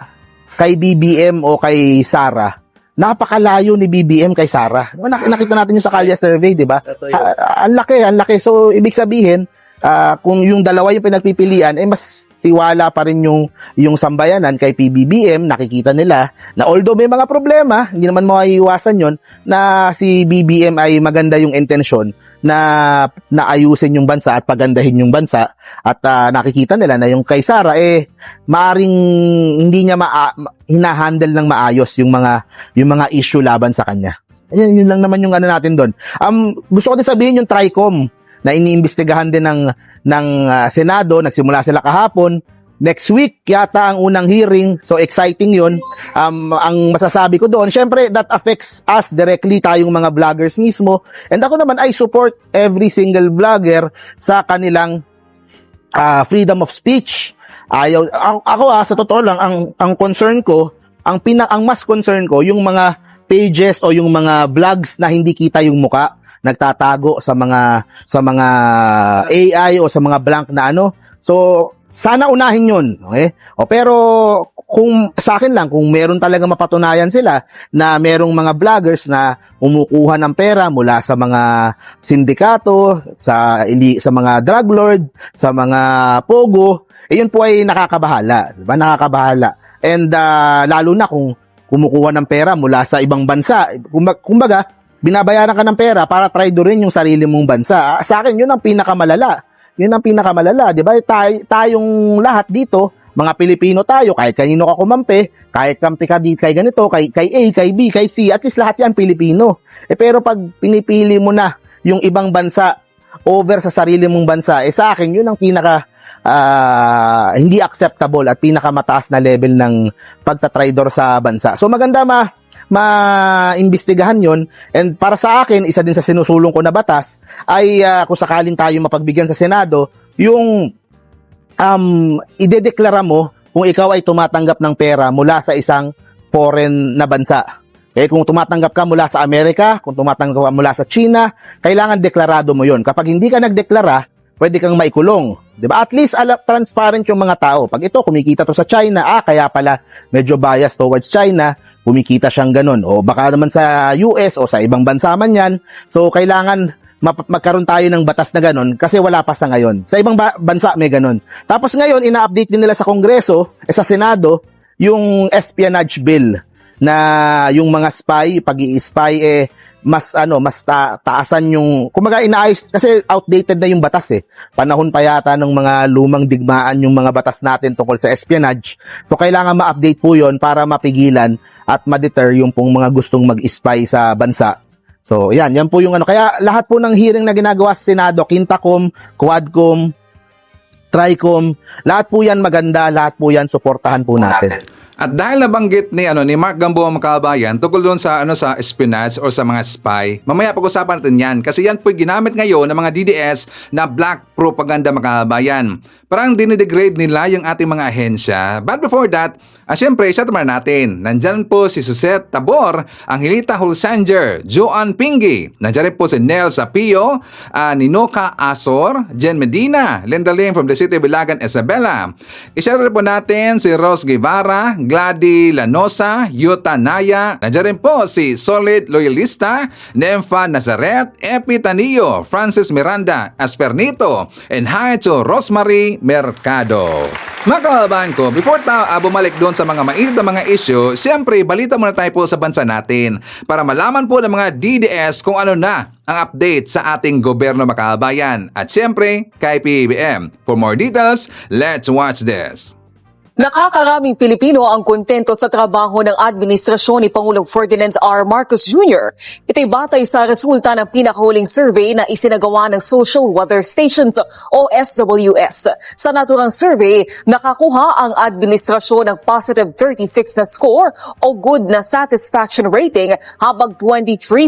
kay BBM o kay Sara, napakalayo ni BBM kay Sara. Nakita natin yung sa kalya survey, di ba? Ang laki. So, ibig sabihin, kung yung dalawa yung pinagpipilian, mas tiwala pa rin yung sambayanan kay PBBM. Nakikita nila na although may mga problema, hindi naman maiiwasan yon, na si BBM ay maganda yung intensyon na ayusin yung bansa at pagandahin yung bansa, at nakikita nila na yung kay Sara maaring hindi niya hinahandle ng maayos yung mga issue laban sa kanya. Yun lang naman yung natin doon. Gusto ko din sabihin yung TRICOM na iniimbestigahan din ng Senado. Nagsimula sila kahapon. Next week yata ang unang hearing. So exciting yun. Ang masasabi ko doon, syempre that affects us directly, tayong mga vloggers mismo. And ako naman, I support every single vlogger sa kanilang freedom of speech. Ako sa totoo lang, ang concern ko, ang mas concern ko, yung mga pages o yung mga vlogs na hindi kita yung muka, nagtatago sa mga AI o sa mga blank na So, sana unahin yun. Okay? Pero kung sa akin lang, kung meron talaga mapatunayan sila na merong mga vloggers na kumukuha ng pera mula sa mga sindikato, sa mga drug lord, sa mga pogo, yun po ay nakakabahala. Diba? Nakakabahala. And lalo na kung kumukuha ng pera mula sa ibang bansa. Kumbaga, binabayaran ka ng pera para traidorin yung sarili mong bansa. Sa akin, yun ang pinakamalala. Di ba? Tayong lahat dito, mga Pilipino tayo, kahit kanino ka kumampi, kahit kampi ka dito, kay ganito, kay A, kay B, kay C, at least lahat yan Pilipino. Pero pag pinipili mo na yung ibang bansa over sa sarili mong bansa, sa akin, yun ang pinaka hindi acceptable at pinakamataas na level ng pagtatraidor sa bansa. So maganda maimbestigahan yon. And para sa akin, isa din sa sinusulong ko na batas ay kung sakaling tayo mapagbigyan sa Senado, yung idedeklara mo kung ikaw ay tumatanggap ng pera mula sa isang foreign na bansa. Kung tumatanggap ka mula sa Amerika, kung tumatanggap ka mula sa China, kailangan deklarado mo yon. Kapag hindi ka nagdeklara, pwede kang maikulong. Diba? At least transparent yung mga tao. Pag ito, kumikita to sa China, kaya pala medyo bias towards China, kumikita siyang ganun. O baka naman sa US o sa ibang bansa man yan. So, kailangan magkaroon tayo ng batas na ganun kasi wala pa sa ngayon. Sa ibang bansa may ganun. Tapos ngayon, ina-update din nila sa Kongreso, sa Senado, yung espionage bill na yung mga spy, pag-i-spy mas taasan yung, kumaga inaayos kasi outdated na yung batas Panahon pa yata ng mga lumang digmaan yung mga batas natin tungkol sa espionage. So kailangan ma-update po yon para mapigilan at ma-deter yung pong mga gustong mag-spy sa bansa. So yan po yung kaya lahat po ng hearing na ginagawa sa Senado, Quintacom, Quadcom, Tricom, lahat po yan maganda, lahat po yan suportahan po natin. At dahil nabanggit ni Mark Gamboa Makabayan tungkol doon sa sa espionage or sa mga spy, mamaya pag-usapan natin yan kasi yan po ginamit ngayon ng mga DDS na black propaganda Makabayan. Parang dinidegrade nila yung ating mga ahensya. But before that, syempre, shout out natin. Nandyan po si Suzette Tabor, Angelita Hulsanger, Joan Pingy. Nandyan rin po si Nel Sapio, Ninoka Asor, Jen Medina, Linda Lim from the City of Bilagan, Isabela. I-share rin po natin si Rose Guevara, Glady Lanosa, Yuta Naya. Nandyan rin po si Solid Loyalista, Nemfa Nazaret, Epi Tanillo, Francis Miranda Aspernito, and hi to Rosemary Mercado. Mga kababayan ko, before bumalik doon sa mga mainit na mga issue, siyempre balita muna tayo po sa bansa natin para malaman po ng mga DDS kung ano na ang update sa ating gobyerno mga kababayan at siyempre kay PBBM. For more details, let's watch this. Nakakaraming Pilipino ang kontento sa trabaho ng administrasyon ni Pangulong Ferdinand R. Marcos Jr. Ito'y batay sa resulta ng pinakahuling survey na isinagawa ng Social Weather Stations o SWS. Sa naturang survey, nakakuha ang administrasyon ng positive 36 na score o good na satisfaction rating habang 23%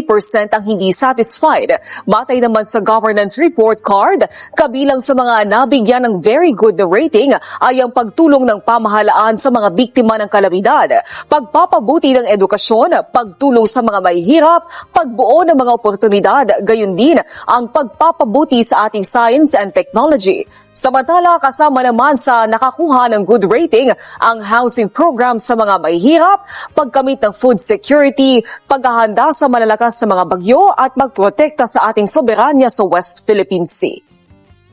ang hindi satisfied. Batay naman sa governance report card, kabilang sa mga nabigyan ng very good na rating ay ang pagtulong ng pamahalaan sa mga biktima ng kalamidad, pagpapabuti ng edukasyon, pagtulong sa mga mahihirap, pagbuo ng mga oportunidad, gayon din ang pagpapabuti sa ating science and technology. Samantala, kasama naman sa nakakuha ng good rating ang housing program sa mga mahihirap, pagkamit ng food security, paghahanda sa malalakas na mga bagyo at magprotekta sa ating soberanya sa West Philippine Sea.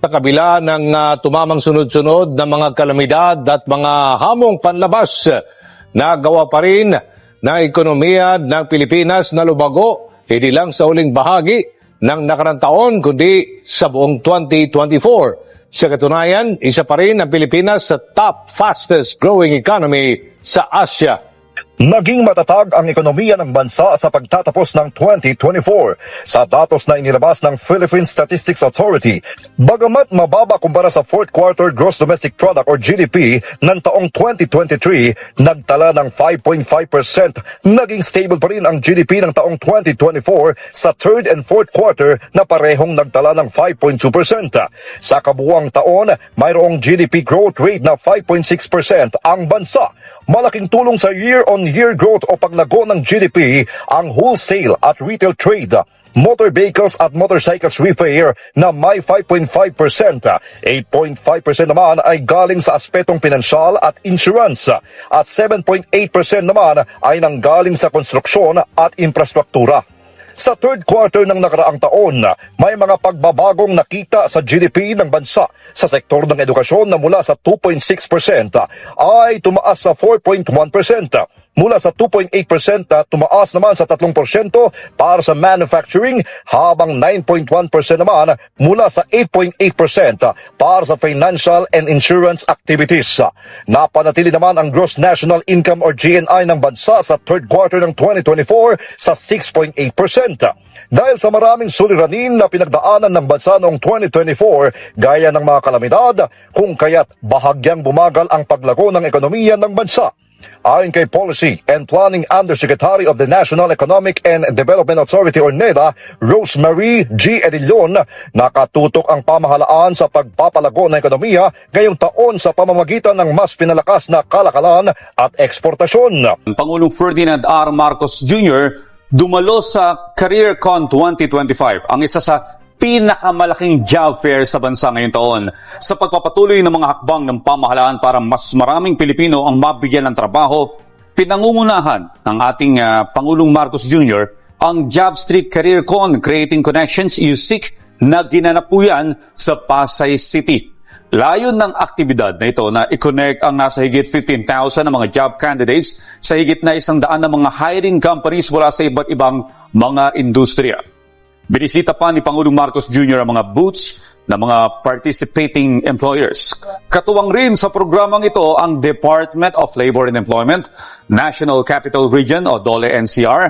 Sa kabila ng tumamang sunod-sunod na mga kalamidad at mga hamong panlabas, nagawa pa rin ng ekonomiya ng Pilipinas na lumago hindi lang sa huling bahagi ng nakarang taon kundi sa buong 2024. Sa katunayan, isa pa rin ang Pilipinas sa top fastest growing economy sa Asia. Naging matatag ang ekonomiya ng bansa sa pagtatapos ng 2024 sa datos na inilabas ng Philippine Statistics Authority. Bagamat mababa kumpara sa fourth quarter gross domestic product or GDP ng taong 2023, nagtala ng 5.5%. Naging stable pa rin ang GDP ng taong 2024 sa third and fourth quarter na parehong nagtala ng 5.2%. Sa kabuuang taon, mayroong GDP growth rate na 5.6% ang bansa. Malaking tulong sa year-on-year growth o paglago ng GDP ang wholesale at retail trade, motor vehicles at motorcycles repair na may 5.5%. 8.5% naman ay galing sa aspetong pinansyal at insurance at 7.8% naman ay nanggaling sa konstruksyon at infrastruktura. Sa third quarter ng nakaraang taon, may mga pagbabagong nakita sa GDP ng bansa sa sektor ng edukasyon na mula sa 2.6% ay tumaas sa 4.1%. Mula sa 2.8% tumaas naman sa 3% para sa manufacturing habang 9.1% naman mula sa 8.8% para sa financial and insurance activities. Napanatili naman ang gross national income or GNI ng bansa sa third quarter ng 2024 sa 6.8%. Dahil sa maraming suliranin na pinagdaanan ng bansa noong 2024 gaya ng mga kalamidad, kung kaya't bahagyang bumagal ang paglago ng ekonomiya ng bansa. Ayon kay Policy and Planning Undersecretary of the National Economic and Development Authority or NEDA, Rosemary G. Edillon, nakatutok ang pamahalaan sa pagpapalago ng ekonomiya ngayong taon sa pamamagitan ng mas pinalakas na kalakalan at eksportasyon. Pangulong Ferdinand R. Marcos Jr. dumalo sa CareerCon 2025, ang isa sa pinakamalaking job fair sa bansa ngayong taon sa pagpapatuloy ng mga hakbang ng pamahalaan para mas maraming Pilipino ang mabigyan ng trabaho. Pinangungunahan ng ating Pangulong Marcos Jr. ang Job Street CareerCon Creating Connections USIC na ginanap po yan sa Pasay City. Layon ng aktibidad na ito na i-connect ang nasa higit 15,000 na mga job candidates sa higit na 100 na mga hiring companies mula sa iba't ibang mga industriya. Binisita pa ni Pangulong Marcos Jr. ang mga booths ng mga participating employers. Katuwang rin sa programang ito ang Department of Labor and Employment, National Capital Region o DOLE-NCR,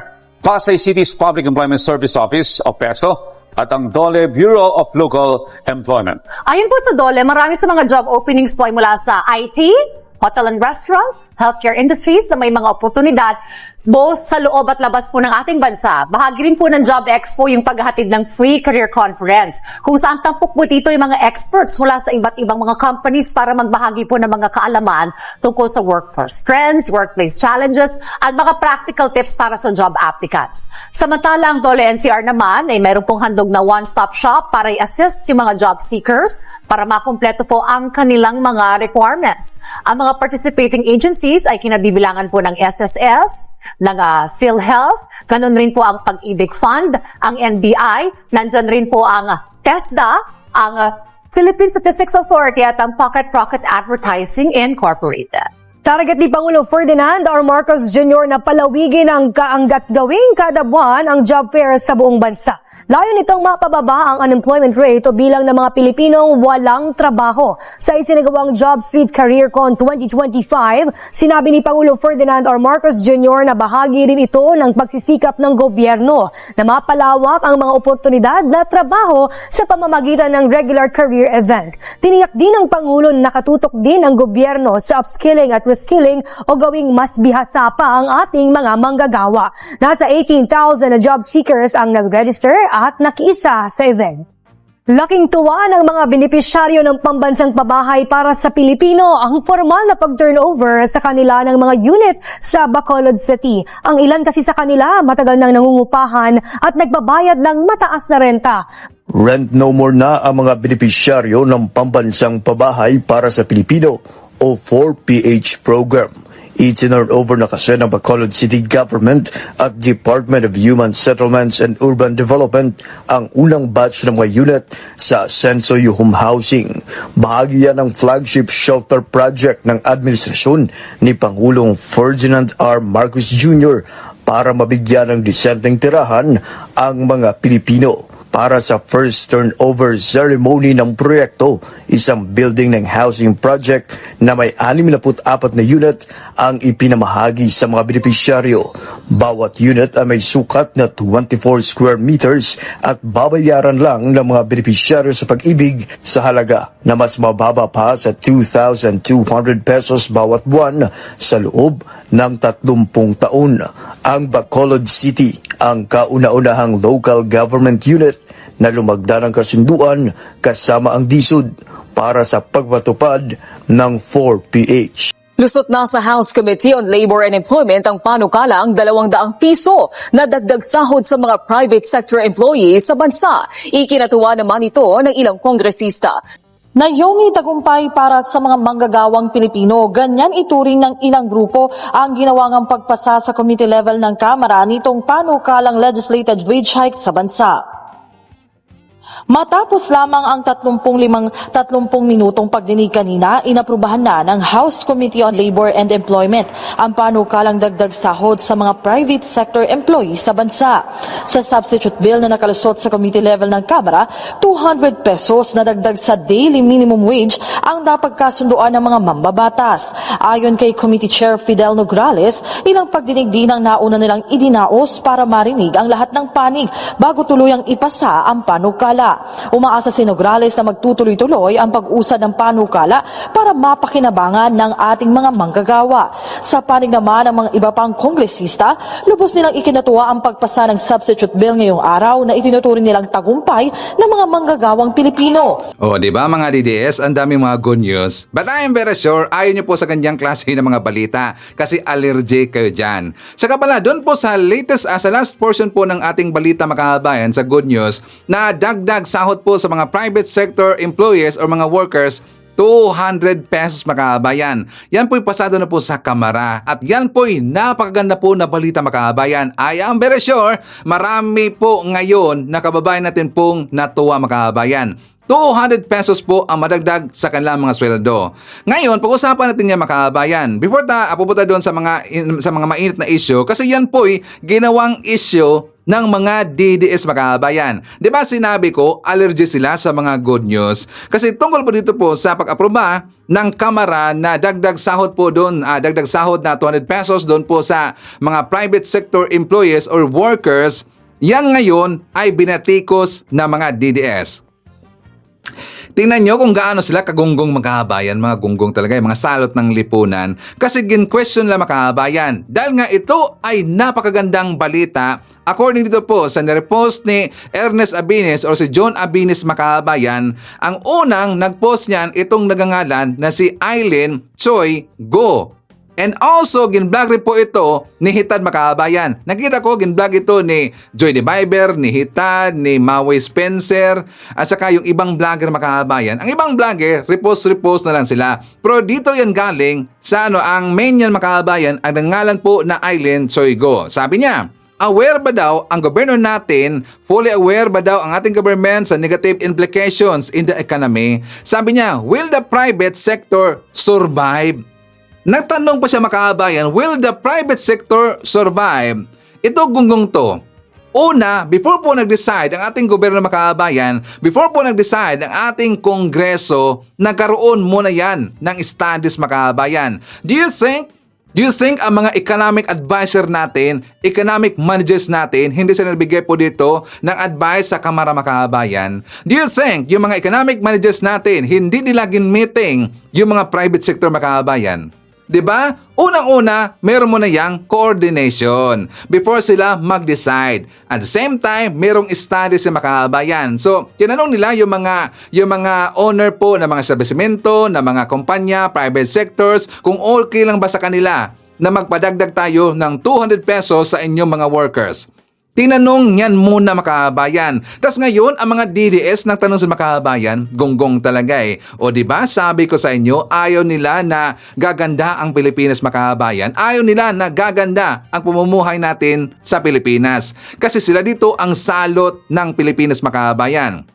Pasay City's Public Employment Service Office o PESO, at ang DOLE Bureau of Local Employment. Ayon po sa DOLE, marami sa mga job openings po ay mula sa IT, hotel and restaurant, healthcare industries na may mga oportunidad both sa loob at labas po ng ating bansa. Bahagi rin po ng Job Expo yung paghahatid ng Free Career Conference, kung saan tampok po dito yung mga experts mula sa iba't ibang mga companies para magbahagi po ng mga kaalaman tungkol sa workforce trends, workplace challenges, at mga practical tips para sa job applicants. Samantala, ang DOLE-NCR naman ay meron pong handog na one-stop shop para i-assist yung mga job seekers para makumpleto po ang kanilang mga requirements. Ang mga participating agencies ay kinabibilangan po ng SSS, ng PhilHealth, ganun rin po ang Pag-ibig Fund, ang NBI, nandyan rin po ang TESDA, ang Philippine Statistics Authority at ang Pocket Rocket Advertising Incorporated. Target ni Pangulong Ferdinand R. Marcos Jr. na palawigin ang kaanggat gawing kada buwan ang job fair sa buong bansa. Layo nitong mapababa ang unemployment rate o bilang ng mga Pilipinong walang trabaho. Sa isinagawang Job Street CareerCon 2025, sinabi ni Pangulo Ferdinand R. Marcos Jr. na bahagi rin ito ng pagsisikap ng gobyerno na mapalawak ang mga oportunidad na trabaho sa pamamagitan ng regular career event. Tiniyak din ng Pangulo na nakatutok din ang gobyerno sa upskilling at reskilling o gawing mas bihasa pa ang ating mga manggagawa. Nasa 18,000 na job seekers ang nag-register at nakiisa sa event. Laking tuwa ng mga benepisyaryo ng pambansang pabahay para sa Pilipino ang formal na pag-turnover sa kanila ng mga unit sa Bacolod City. Ang ilan kasi sa kanila matagal nang nangungupahan at nagbabayad ng mataas na renta. Rent no more na ang mga benepisyaryo ng pambansang pabahay para sa Pilipino o 4PH program. Itinurn over na kasi ng Bacolod City Government at Department of Human Settlements and Urban Development ang unang batch ng mga unit sa Senso Yuhum Housing. Bahagi yan ng flagship shelter project ng administrasyon ni Pangulong Ferdinand R. Marcos Jr. para mabigyan ng disenteng tirahan ang mga Pilipino. Para sa first turnover ceremony ng proyekto, isang building ng housing project na may 64 na unit ang ipinamahagi sa mga benepisyaryo. Bawat unit ay may sukat na 24 square meters at babayaran lang ng mga benepisyaryo sa pag-ibig sa halaga na mas mababa pa sa 2,200 pesos bawat buwan sa loob ng 30 taon. Ang Bacolod City ang kauna-unahang local government unit na lumagda ng kasunduan kasama ang DSUD para sa pagpatupad ng 4PH. Lusot na sa House Committee on Labor and Employment ang panukalang 200 piso na dagdag sahod sa mga private sector employees sa bansa. Ikinatuwa naman ito ng ilang kongresista. Nayong tagumpay para sa mga manggagawang Pilipino. Ganyan ituring ng ilang grupo ang ginawang pagpasa sa committee level ng Kamara nitong panukalang legislative wage hike sa bansa. Matapos lamang ang 30 minutong pagdinig kanina, inaprubahan na ng House Committee on Labor and Employment ang panukalang dagdag sahod sa mga private sector employees sa bansa. Sa substitute bill na nakalusot sa committee level ng Kamara, 200 pesos na dagdag sa daily minimum wage ang napagkasunduan ng mga mambabatas. Ayon kay Committee Chair Fidel Nograles, ilang pagdinig din ang nauna nilang idinaos para marinig ang lahat ng panig bago tuluyang ipasa ang panukala. Umaasa si Nograles na magtutuloy-tuloy ang pag-usad ng panukala para mapakinabangan ng ating mga manggagawa. Sa panig naman ng mga iba pang kongresista, lubos nilang ikinatuwa ang pagpasa ng substitute bill ngayong araw na itinuturing nilang tagumpay ng mga manggagawang Pilipino. O, di ba mga DDS, ang daming mga good news. But I am very sure ayaw niyo po sa ganyang klase ng mga balita kasi allergic kayo dyan. Saka pala, doon po sa latest, sa last portion po ng ating balita makabayan sa good news, na dagdag sahod po sa mga private sector employees or mga workers, 200 pesos makabayan. Yan po'y pasado na po sa Kamara. At yan po'y napakaganda po na balita makabayan. I am very sure marami po ngayon na kababayan natin pong natuwa makabayan. 200 pesos po ang madagdag sa kanilang mga sweldo. Ngayon, pag-usapan natin yan makabayan. Before pupunta doon sa mga mainit na issue, kasi yan po'y ginawang issue ng mga DDS makabayan. Di ba sinabi ko, allergy sila sa mga good news? Kasi tungkol po dito po sa pag-aproba ng Kamara na dagdag sahod po doon, dagdag sahod na 200 pesos doon po sa mga private sector employees or workers, yan ngayon ay binatikos ng mga DDS. Tingnan nyo kung gaano sila kagunggong makahabayan, mga gunggong talaga, mga salot ng lipunan. Kasi gin-question lang makahabayan. Dahil nga ito ay napakagandang balita. According dito po sa nirepost ni Ernest Abines or si John Abines makahabayan, ang unang nagpost niyan itong nagangalan na si Eileen Choi Go. And also, ginblog rin po ito ni Hitad makahabayan. Nakita ko, ginblog ito ni Joy de Biber, ni Hitad, ni Maui Spencer, at saka yung ibang vlogger makahabayan. Ang ibang vlogger, repost na lang sila. Pero dito yan galing sa ang main yan makahabayan, ang nangalan po na Eileen Choigo. Sabi niya, aware ba daw ang gobyerno natin, fully aware ba daw ang ating government sa negative implications in the economy? Sabi niya, will the private sector survive? Nagtanong pa siya makahabayan, will the private sector survive? Ito gunggong to. Una, before po nag-decide ang ating gobyerno ng makabayan, before po nag-decide ang ating kongreso, nagkaroon muna yan ng studies makabayan. Do you think ang mga economic advisor natin, economic managers natin, hindi sila nagbigay po dito ng advice sa Kamara Makabayan? Do you think yung mga economic managers natin, hindi nila gin-meeting yung mga private sector makabayan? Diba? Unang-una, meron mo na yang coordination before sila mag-decide. At the same time, merong studies sa makabayan. So, tinanong nila yung mga owner po ng mga establishmento, ng mga kumpanya, private sectors, kung okay lang ba sa kanila na magpadagdag tayo ng 200 pesos sa inyong mga workers. Tinanong niyan muna makabayan. Tapos ngayon, ang mga DDS nagtanong sa makabayan, gonggong talaga eh. O diba, sabi ko sa inyo, ayaw nila na gaganda ang Pilipinas makabayan. Ayaw nila na gaganda ang pamumuhay natin sa Pilipinas. Kasi sila dito ang salot ng Pilipinas makabayan.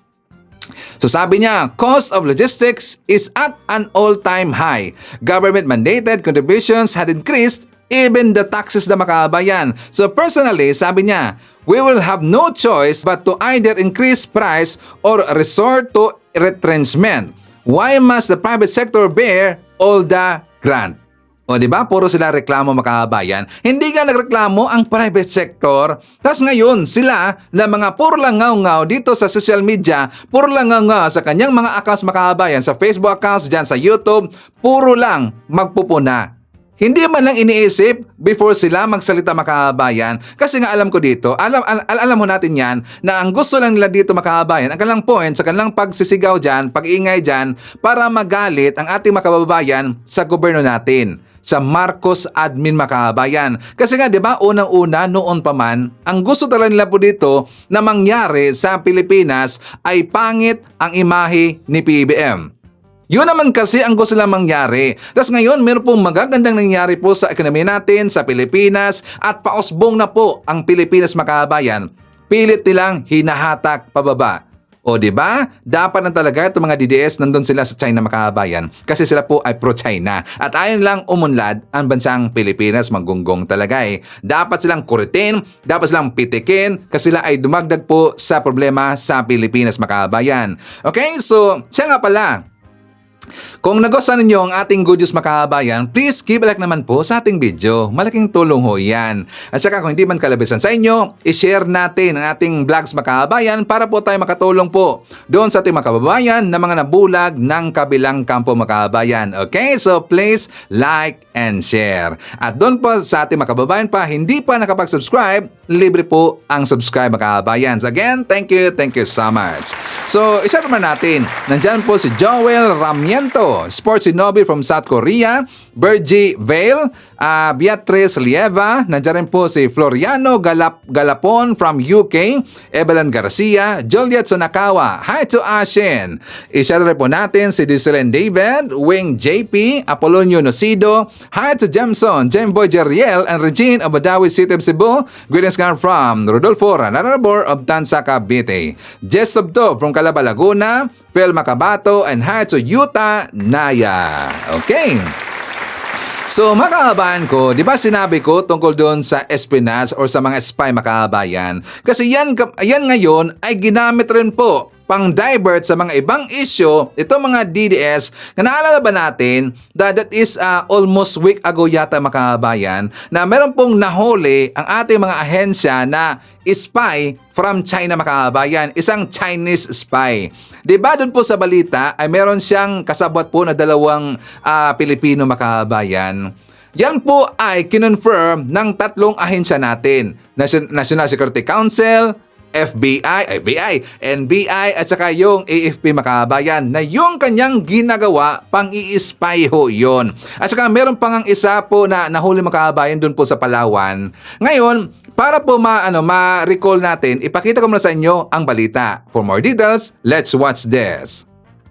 So sabi niya, cost of logistics is at an all-time high. Government-mandated contributions had increased, even the taxes na makabayan. So personally, sabi niya, we will have no choice but to either increase price or resort to retrenchment. Why must the private sector bear all the grant? O diba, puro sila reklamo makabayan. Hindi nga nagreklamo ang private sector. Tapos ngayon, sila na mga puro lang ngaw-ngaw dito sa social media, puro lang ngaw-ngaw sa kanyang mga accounts makabayan, sa Facebook accounts, dyan sa YouTube, puro lang magpupuna. Hindi man lang iniisip before sila magsalita makabayan. Kasi nga alam ko dito, alam mo natin yan, na ang gusto lang nila dito makabayan, ang kanilang point sa kanilang pagsisigaw dyan, pag-ingay dyan, para magalit ang ating makababayan sa gobyerno natin, sa Marcos admin makabayan. Kasi nga 'di ba, unang-una noon pa man, ang gusto talaga nila po dito na mangyari sa Pilipinas ay pangit ang imahe ni PBBM. Yun naman kasi ang gusto lang mangyari. Tapos ngayon, meron pong magagandang nangyari po sa ekonomiya natin, sa Pilipinas, at pausbong na po ang Pilipinas makabayan. Pilit nilang hinahatak pababa. O diba? Dapat na talaga itong mga DDS nandun sila sa China makabayan kasi sila po ay pro-China. At ayon lang umunlad ang bansang Pilipinas, manggunggong talaga eh. Dapat silang kuritin, dapat silang pitikin kasi sila ay dumagdag po sa problema sa Pilipinas makabayan. Okay, so siya nga pala. Kung nagustuhan ninyo ang ating good news makabayan, please give a like naman po sa ating video. Malaking tulong ho yan. At saka kung hindi man kalabisan sa inyo, i-share natin ang ating vlogs makabayan para po tayo makatulong po doon sa ating makababayan na mga nabulag ng kabilang kampo makabayan. Okay, so please like and share. At doon po sa ating makababayan pa, hindi pa nakapag-subscribe, libre po ang subscribe makabayan. So again, thank you so much. So isa naman natin, nandyan po si Joel Ramiento, sports innovator from South Korea, Bergie Vale, Beatrice Lieva, nandiyan rin po si Floriano Galapon from UK, Evelyn Garcia, Juliet Sonakawa, hi to Ashen. I-share rin po natin si Dylan David, Wing JP, Apolonio Nocido, hi to Jemson, Jemboy Jeriel, and Regine of Badawi City of Cebu. Greetings from Rodolfo Ranarabor of Tansa, Cavite, Jess Subto from Calaba, Laguna, Phil Macabato, and hi to Yuta Naya. Okay. So makabayan ko, di ba sinabi ko tungkol doon sa espionage or sa mga spy makabayan? Kasi yan ngayon ay ginamit rin po pang divert sa mga ibang issue, itong mga DDS, na naalala ba natin that is almost week ago yata makabayan, na meron pong nahuli ang ating mga ahensya na spy from China makabayan, isang Chinese spy. Diba doon po sa balita ay meron siyang kasabwat po na dalawang Pilipino makabayan. Yan po ay kinonfirm ng tatlong ahensya natin, National Security Council, FBI, NBI at saka yung AFP makabayan na yung kanyang ginagawa pang i-spy ho yun. At saka meron pang ang isa po na nahuli makabayan doon po sa Palawan. Ngayon, para po ma-recall natin, ipakita ko muna sa inyo ang balita. For more details, let's watch this.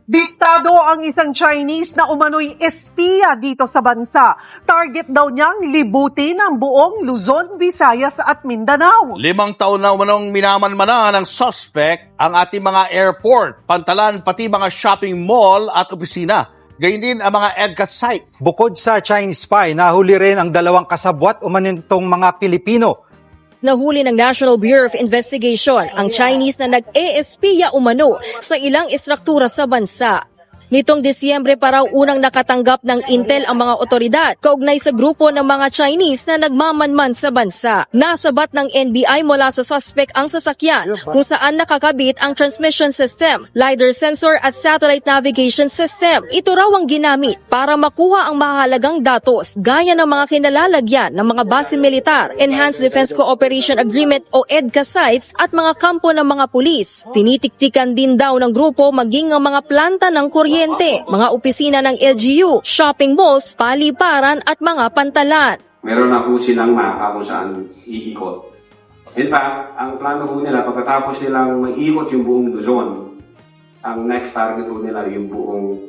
Bistado ang isang Chinese na umano'y espiya dito sa bansa. Target daw niyang libutin ang buong Luzon, Visayas at Mindanao. 5 taon na umanong minamanmana ng suspect ang ating mga airport, pantalan, pati mga shopping mall at opisina. Gayun din ang mga EDCA site. Bukod sa Chinese spy, nahuli rin ang 2 kasabwat umanitong mga Pilipino. Nahuli ng National Bureau of Investigation ang Chinese na nag-eespiya umano sa ilang istruktura sa bansa. Nitong Disyembre pa raw unang nakatanggap ng intel ang mga otoridad kaugnay sa grupo ng mga Chinese na nagmamanman sa bansa. Nasabat ng NBI mula sa suspect ang sasakyan kung saan nakakabit ang transmission system, LiDAR sensor at satellite navigation system. Ito raw ang ginamit para makuha ang mahalagang datos gaya ng mga kinalalagyan ng mga base militar, Enhanced Defense Cooperation Agreement o EDCA sites at mga kampo ng mga pulis. Tinitiktikan din daw ng grupo maging ang mga planta ng kuryente, mga opisina ng LGU, shopping malls, paliparan at mga pantalan. Meron na po silang mapa kung saan iikot. In fact, ang plano po nila, pagkatapos nilang mag-ikot yung buong Luzon, ang next target po nila yung buong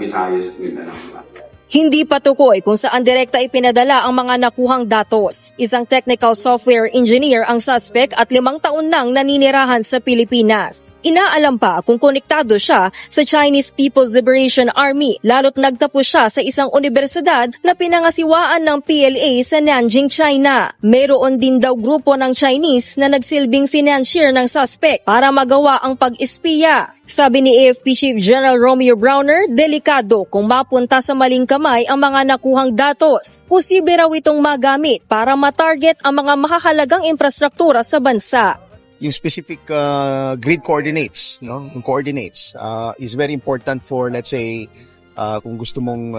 Visayas at Mindanao. Hindi patukoy kung saan direkta ipinadala ang mga nakuhang datos. Isang technical software engineer ang suspect at 5 taon nang naninirahan sa Pilipinas. Inaalam pa kung konektado siya sa Chinese People's Liberation Army, lalo't nagtapos siya sa isang universidad na pinangasiwaan ng PLA sa Nanjing, China. Mayroon din daw grupo ng Chinese na nagsilbing financier ng suspect para magawa ang pag-espiya. Sabi ni AFP Chief General Romeo Browner, delikado kung mapunta sa maling kamay ang mga nakuhang datos. Posible raw itong magamit para matarget ang mga mahahalagang infrastruktura sa bansa. Yung specific grid coordinates, no? Yung coordinates is very important for, let's say, kung gusto mong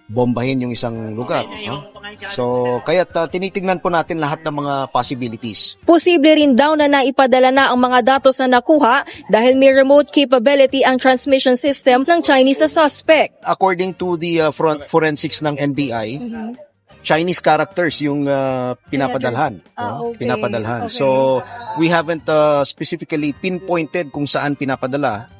bombahin yung isang lugar. No? So, kaya tinitingnan po natin lahat ng mga possibilities. Posible rin daw na naipadala na ang mga datos na nakuha dahil may remote capability ang transmission system ng Chinese sa suspect. According to the forensics ng NBI, Chinese characters yung pinapadalhan. Okay. Pinapadalhan. Okay. So, we haven't specifically pinpointed kung saan pinapadala.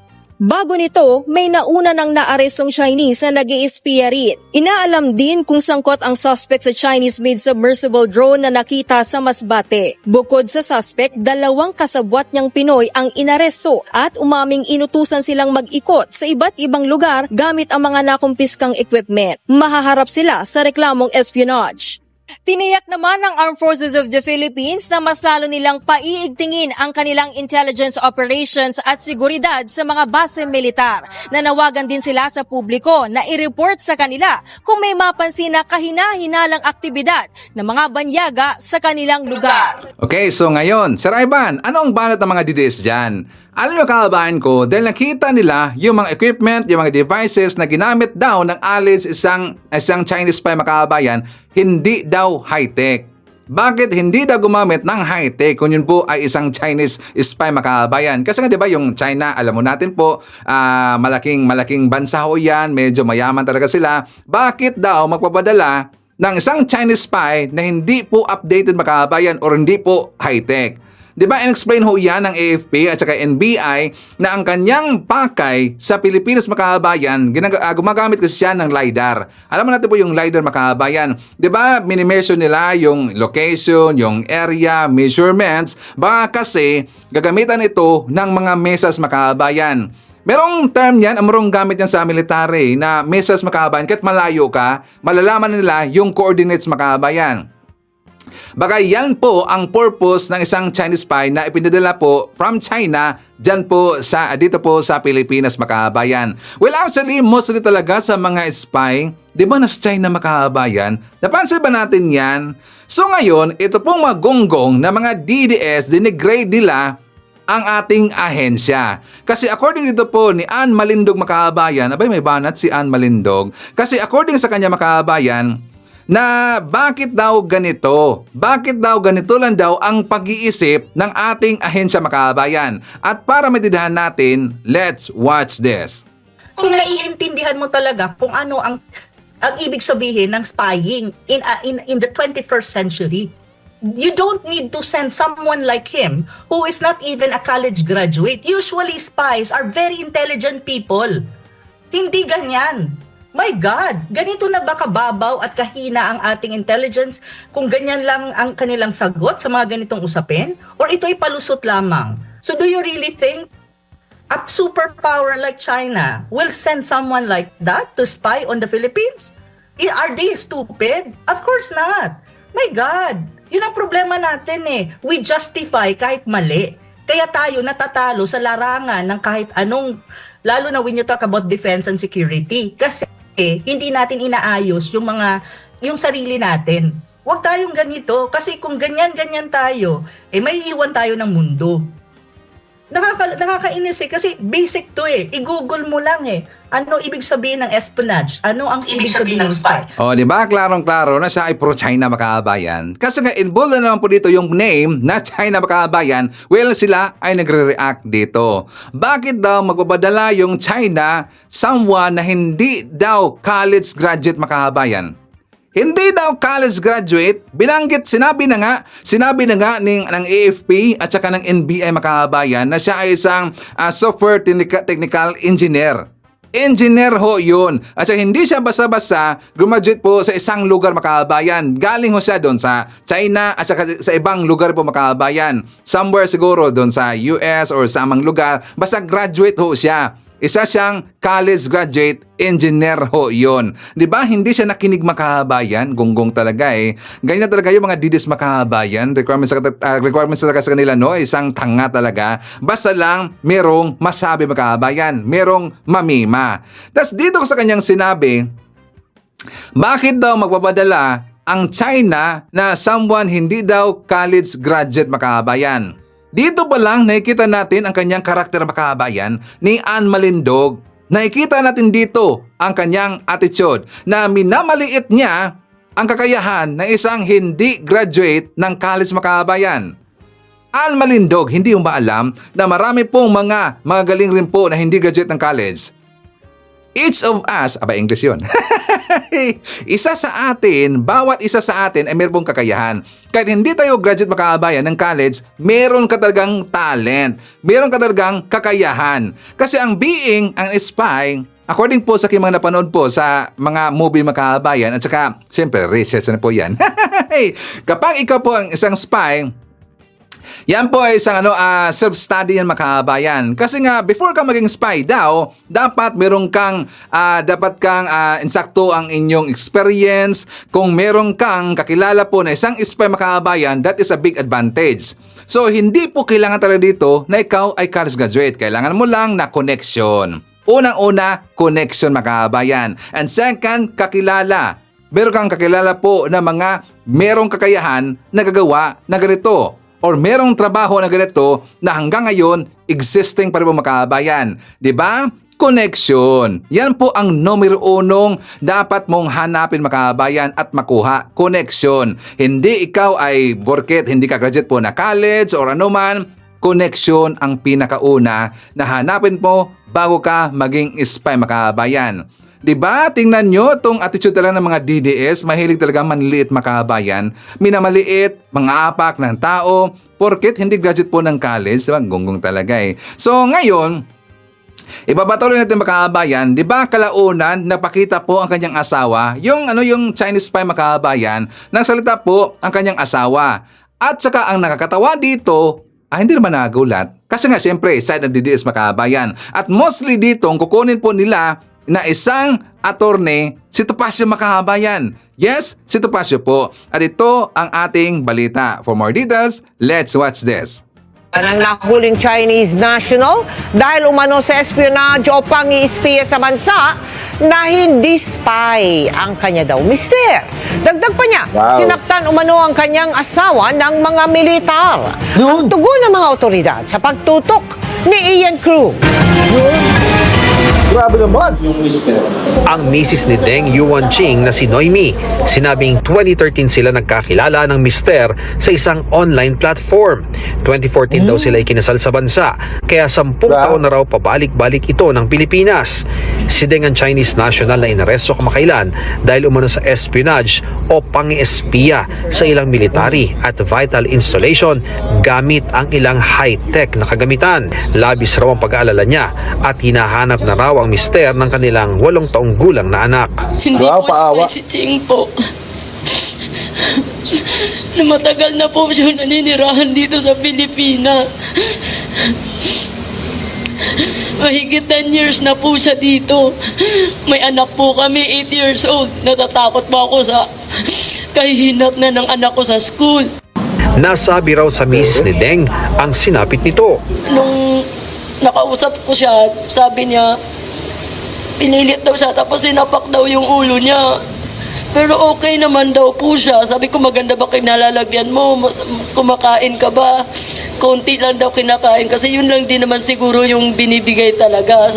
Bago nito, may nauna ng naarestong Chinese na nag-iispiya rin. Inaalam din kung sangkot ang suspect sa Chinese-made submersible drone na nakita sa Masbate. Bukod sa suspect, 2 kasabwat niyang Pinoy ang inaresto at umaming inutusan silang mag-ikot sa iba't ibang lugar gamit ang mga nakumpiskang equipment. Mahaharap sila sa reklamong espionage. Tiniyak naman ng Armed Forces of the Philippines na mas lalo nilang paiigtingin ang kanilang intelligence operations at seguridad sa mga base militar. Nanawagan din sila sa publiko na i-report sa kanila kung may mapansin na kahina-hinalang aktibidad ng mga banyaga sa kanilang lugar. Okay, so ngayon, Sir Ivan, ano ang banat ng mga DDS dyan? Alam nyo kababayan ko, dahil nakita nila yung mga equipment, yung mga devices na ginamit daw ng allies isang Chinese spy makabayan, hindi daw high-tech. Bakit hindi daw gumamit ng high-tech kung yun po ay isang Chinese spy makabayan? Kasi nga diba yung China, alam mo natin po, malaking bansa ho yan, medyo mayaman talaga sila. Bakit daw magpapadala ng isang Chinese spy na hindi po updated makabayan or hindi po high-tech? Diba, in-explain ho yan ng AFP at saka NBI na ang kanyang pakay sa Pilipinas makabayan, gumagamit kasi siya ng LiDAR. Alam mo natin po yung LiDAR makabayan. Diba, minimeasure nila yung location, yung area, measurements, baka kasi gagamitan ito ng mga mesas makabayan. Merong term yan, amurong gamit yan sa military na mesas makabayan. Kahit malayo ka, malalaman nila yung coordinates makabayan. Baka yan po ang purpose ng isang Chinese spy na ipinadala po from China dito po sa Pilipinas makabayan. Well, actually, mostly talaga sa mga spy, di ba nasa China makabayan? Napansin ba natin yan? So ngayon, ito pong magunggong na mga DDS, dinigrade nila ang ating ahensya. Kasi according dito po ni Ann Malindog makabayan, abay may banat si Ann Malindog, kasi according sa kanya makabayan, na bakit daw ganito lang daw ang pag-iisip ng ating ahensya makabayan. At para maintindihan natin, let's watch this. Kung naiintindihan mo talaga kung ano ang ibig sabihin ng spying in the 21st century, you don't need to send someone like him who is not even a college graduate. Usually spies are very intelligent people. Hindi ganyan. My God, ganito na ba kababaw at kahina ang ating intelligence kung ganyan lang ang kanilang sagot sa mga ganitong usapin? Or ito'y palusot lamang? So do you really think a superpower like China will send someone like that to spy on the Philippines? Are they stupid? Of course not. My God, Yun ang problema natin eh. We justify kahit mali. Kaya tayo natatalo sa larangan ng kahit anong, lalo na when you talk about defense and security. Kasi hindi natin inaayos yung sarili natin. Huwag tayong ganito. Kasi kung ganyan-ganyan tayo, may iwan tayo ng mundo. Nakakainis kasi basic to I-google mo lang ano ibig sabihin ng espionage? Ano ang ibig sabihin ng spy? O, di ba? Klarong-klaro na siya ay pro-China makaabayan. Kasi nga, involved na naman po dito yung name na China makaabayan. Well, sila ay nagre-react dito. Bakit daw magpapadala yung China someone na hindi daw college graduate makaabayan? Hindi daw college graduate, binanggit, sinabi na nga ng AFP at saka ng NBI makakabayan na siya ay isang software technical engineer. Engineer ho yun. At saka hindi siya basta-basta graduate po sa isang lugar makakabayan. Galing ho siya doon sa China at saka sa ibang lugar po makakabayan. Somewhere siguro doon sa US or sa amang lugar. Basta graduate ho siya. Isa siyang college graduate engineer ho yun. Di ba? Hindi siya nakinig makahabayan. Gonggong talaga Ganyan talaga yung mga didis makahabayan. Requirements talaga sa kanila, no? Isang tanga talaga. Basta lang merong masabi makahabayan. Merong mamima. Tapos dito ko sa kanyang sinabi, bakit daw magpapadala ang China na someone hindi daw college graduate makahabayan? Dito pa lang nakikita natin ang kanyang karakter makabayan ni Ann Malindog. Nakikita natin dito ang kanyang attitude na minamaliit niya ang kakayahan ng isang hindi graduate ng college makabayan. Ann Malindog, hindi mo ba alam na marami pong mga galing rin po na hindi graduate ng college? Each of us, English yun. Isa sa atin, bawat isa sa atin ay meron pong kakayahan. Kahit hindi tayo graduate makakabayan ng college, meron ka talagang talent. Meron ka talagang kakayahan. Kasi ang spy, according po sa mga napanood po sa mga movie makakabayan, at saka, siyempre, research na po yan. Kapag ikaw po ang isang spy, yan po ay isang self-study yan makakabayan. Kasi nga, before ka maging spy daw, dapat insakto ang inyong experience. Kung meron kang kakilala po na isang spy makakabayan, that is a big advantage. So, hindi po kailangan talaga dito na ikaw ay college graduate. Kailangan mo lang na connection. Unang-una, connection makakabayan. And second, kakilala. Meron kang kakilala po na mga merong kakayahan na gagawa na ganito. Or merong trabaho na ganito na hanggang ngayon existing pa rin po makakabayan. Diba? Connection. Yan po ang numero unong dapat mong hanapin makakabayan at makuha. Connection. Hindi ikaw ay porket hindi ka graduate po na college or anuman. Connection ang pinakauna na hanapin mo bago ka maging spy makakabayan. Diba? Tingnan nyo itong attitude talaga ng mga DDS. Mahilig talaga manliit makabayan. Minamaliit, mga apak ng tao. Porket hindi graduate po ng college. Diba? Gonggong talaga So ngayon, ibabatuloy natin makabayan. Diba kalaunan, napakita po ang kanyang asawa. Yung Chinese spy makabayan, nagsalita po ang kanyang asawa. At saka ang nakakatawa dito, hindi naman nagulat. Kasi nga siyempre, side ng DDS makabayan. At mostly dito, kukunin po nila na isang attorney, si Topacio Makahabayan. Yes, si Topacio po. At ito ang ating balita. For more details, let's watch this. Ng nahuling Chinese national dahil umano sa espionage o pang-iispiya sa bansa na hindi spy ang kanya daw mister. Dagdag pa niya, sinaktan umano ang kanyang asawa ng mga militar. Ang tugon ng mga otoridad sa pagtutok ni Ian Crew. Grabe naman. Ang misis ni Deng Yuanqing na si Noemi, sinabing 2013 sila nagkakilala ng mister sa isang online platform. 2014 daw sila ikinasal sa bansa, kaya 10 taon na raw pabalik-balik ito ng Pilipinas. Si Deng ang Chinese national na inaresto kamakailan dahil umano sa espionage o pang-espiya sa ilang military at vital installation gamit ang ilang high-tech na kagamitan. Labis raw ang pag-aalala niya at hinahanap na raw ang mister ng kanilang 8 taong gulang na anak. Hindi po si Ching po. Na matagal na po siya naninirahan dito sa Pilipinas. Mahigit 10 years na po siya dito. May anak po kami, 8 years old. Natatakot po ako sa kahihinat na ng anak ko sa school. Nasabi raw sa misis ni Deng ang sinapit nito. Nung nakausap ko siya, sabi niya, pinilit daw siya tapos sinapak daw yung ulo niya. Pero okay naman daw po siya. Sabi ko, maganda ba kinalalagyan mo? Kumakain ka ba? Konti lang daw kinakain kasi yun lang din naman siguro yung binibigay talaga.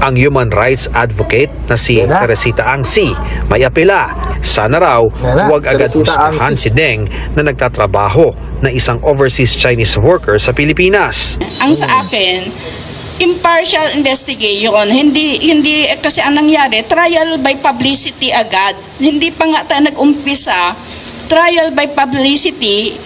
Ang human rights advocate na si Teresita Angsi may apela. Sana raw huwag agad husgahan si Deng na nagtatrabaho na isang overseas Chinese worker sa Pilipinas. Ang sa akin, impartial investigation. Hindi kasi ang nangyari, trial by publicity agad. Hindi pa nga tayo nag-umpisa, trial by publicity,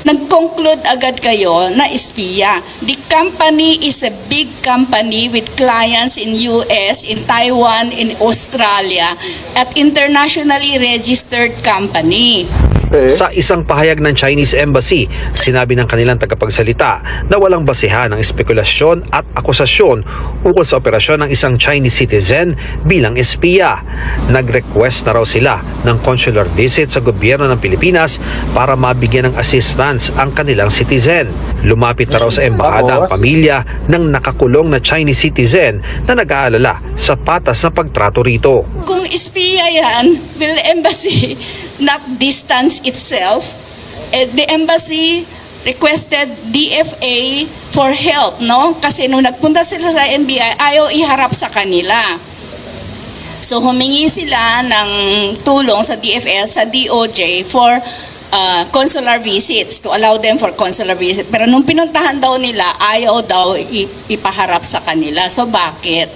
nag-conclude agad kayo na espiya. The company is a big company with clients in US, in Taiwan, in Australia, at internationally registered company. Sa isang pahayag ng Chinese Embassy, sinabi ng kanilang tagapagsalita na walang basehan ng espekulasyon at akusasyon ukol sa operasyon ng isang Chinese citizen bilang espiya. Nag-request na raw sila ng consular visit sa gobyerno ng Pilipinas para mabigyan ng assistance ang kanilang citizen. Lumapit na raw sa embahada ang pamilya ng nakakulong na Chinese citizen na nag-aalala sa patas na pagtrato rito. Kung espiya yan, will the embassy not distance itself? The embassy requested DFA for help, no? Kasi nung nagpunta sila sa NBI, ayaw iharap sa kanila. So humingi sila ng tulong sa DFA, sa DOJ for consular visits, to allow them for consular visit. Pero nung pinuntahan daw nila, ayaw daw ipaharap sa kanila. So bakit?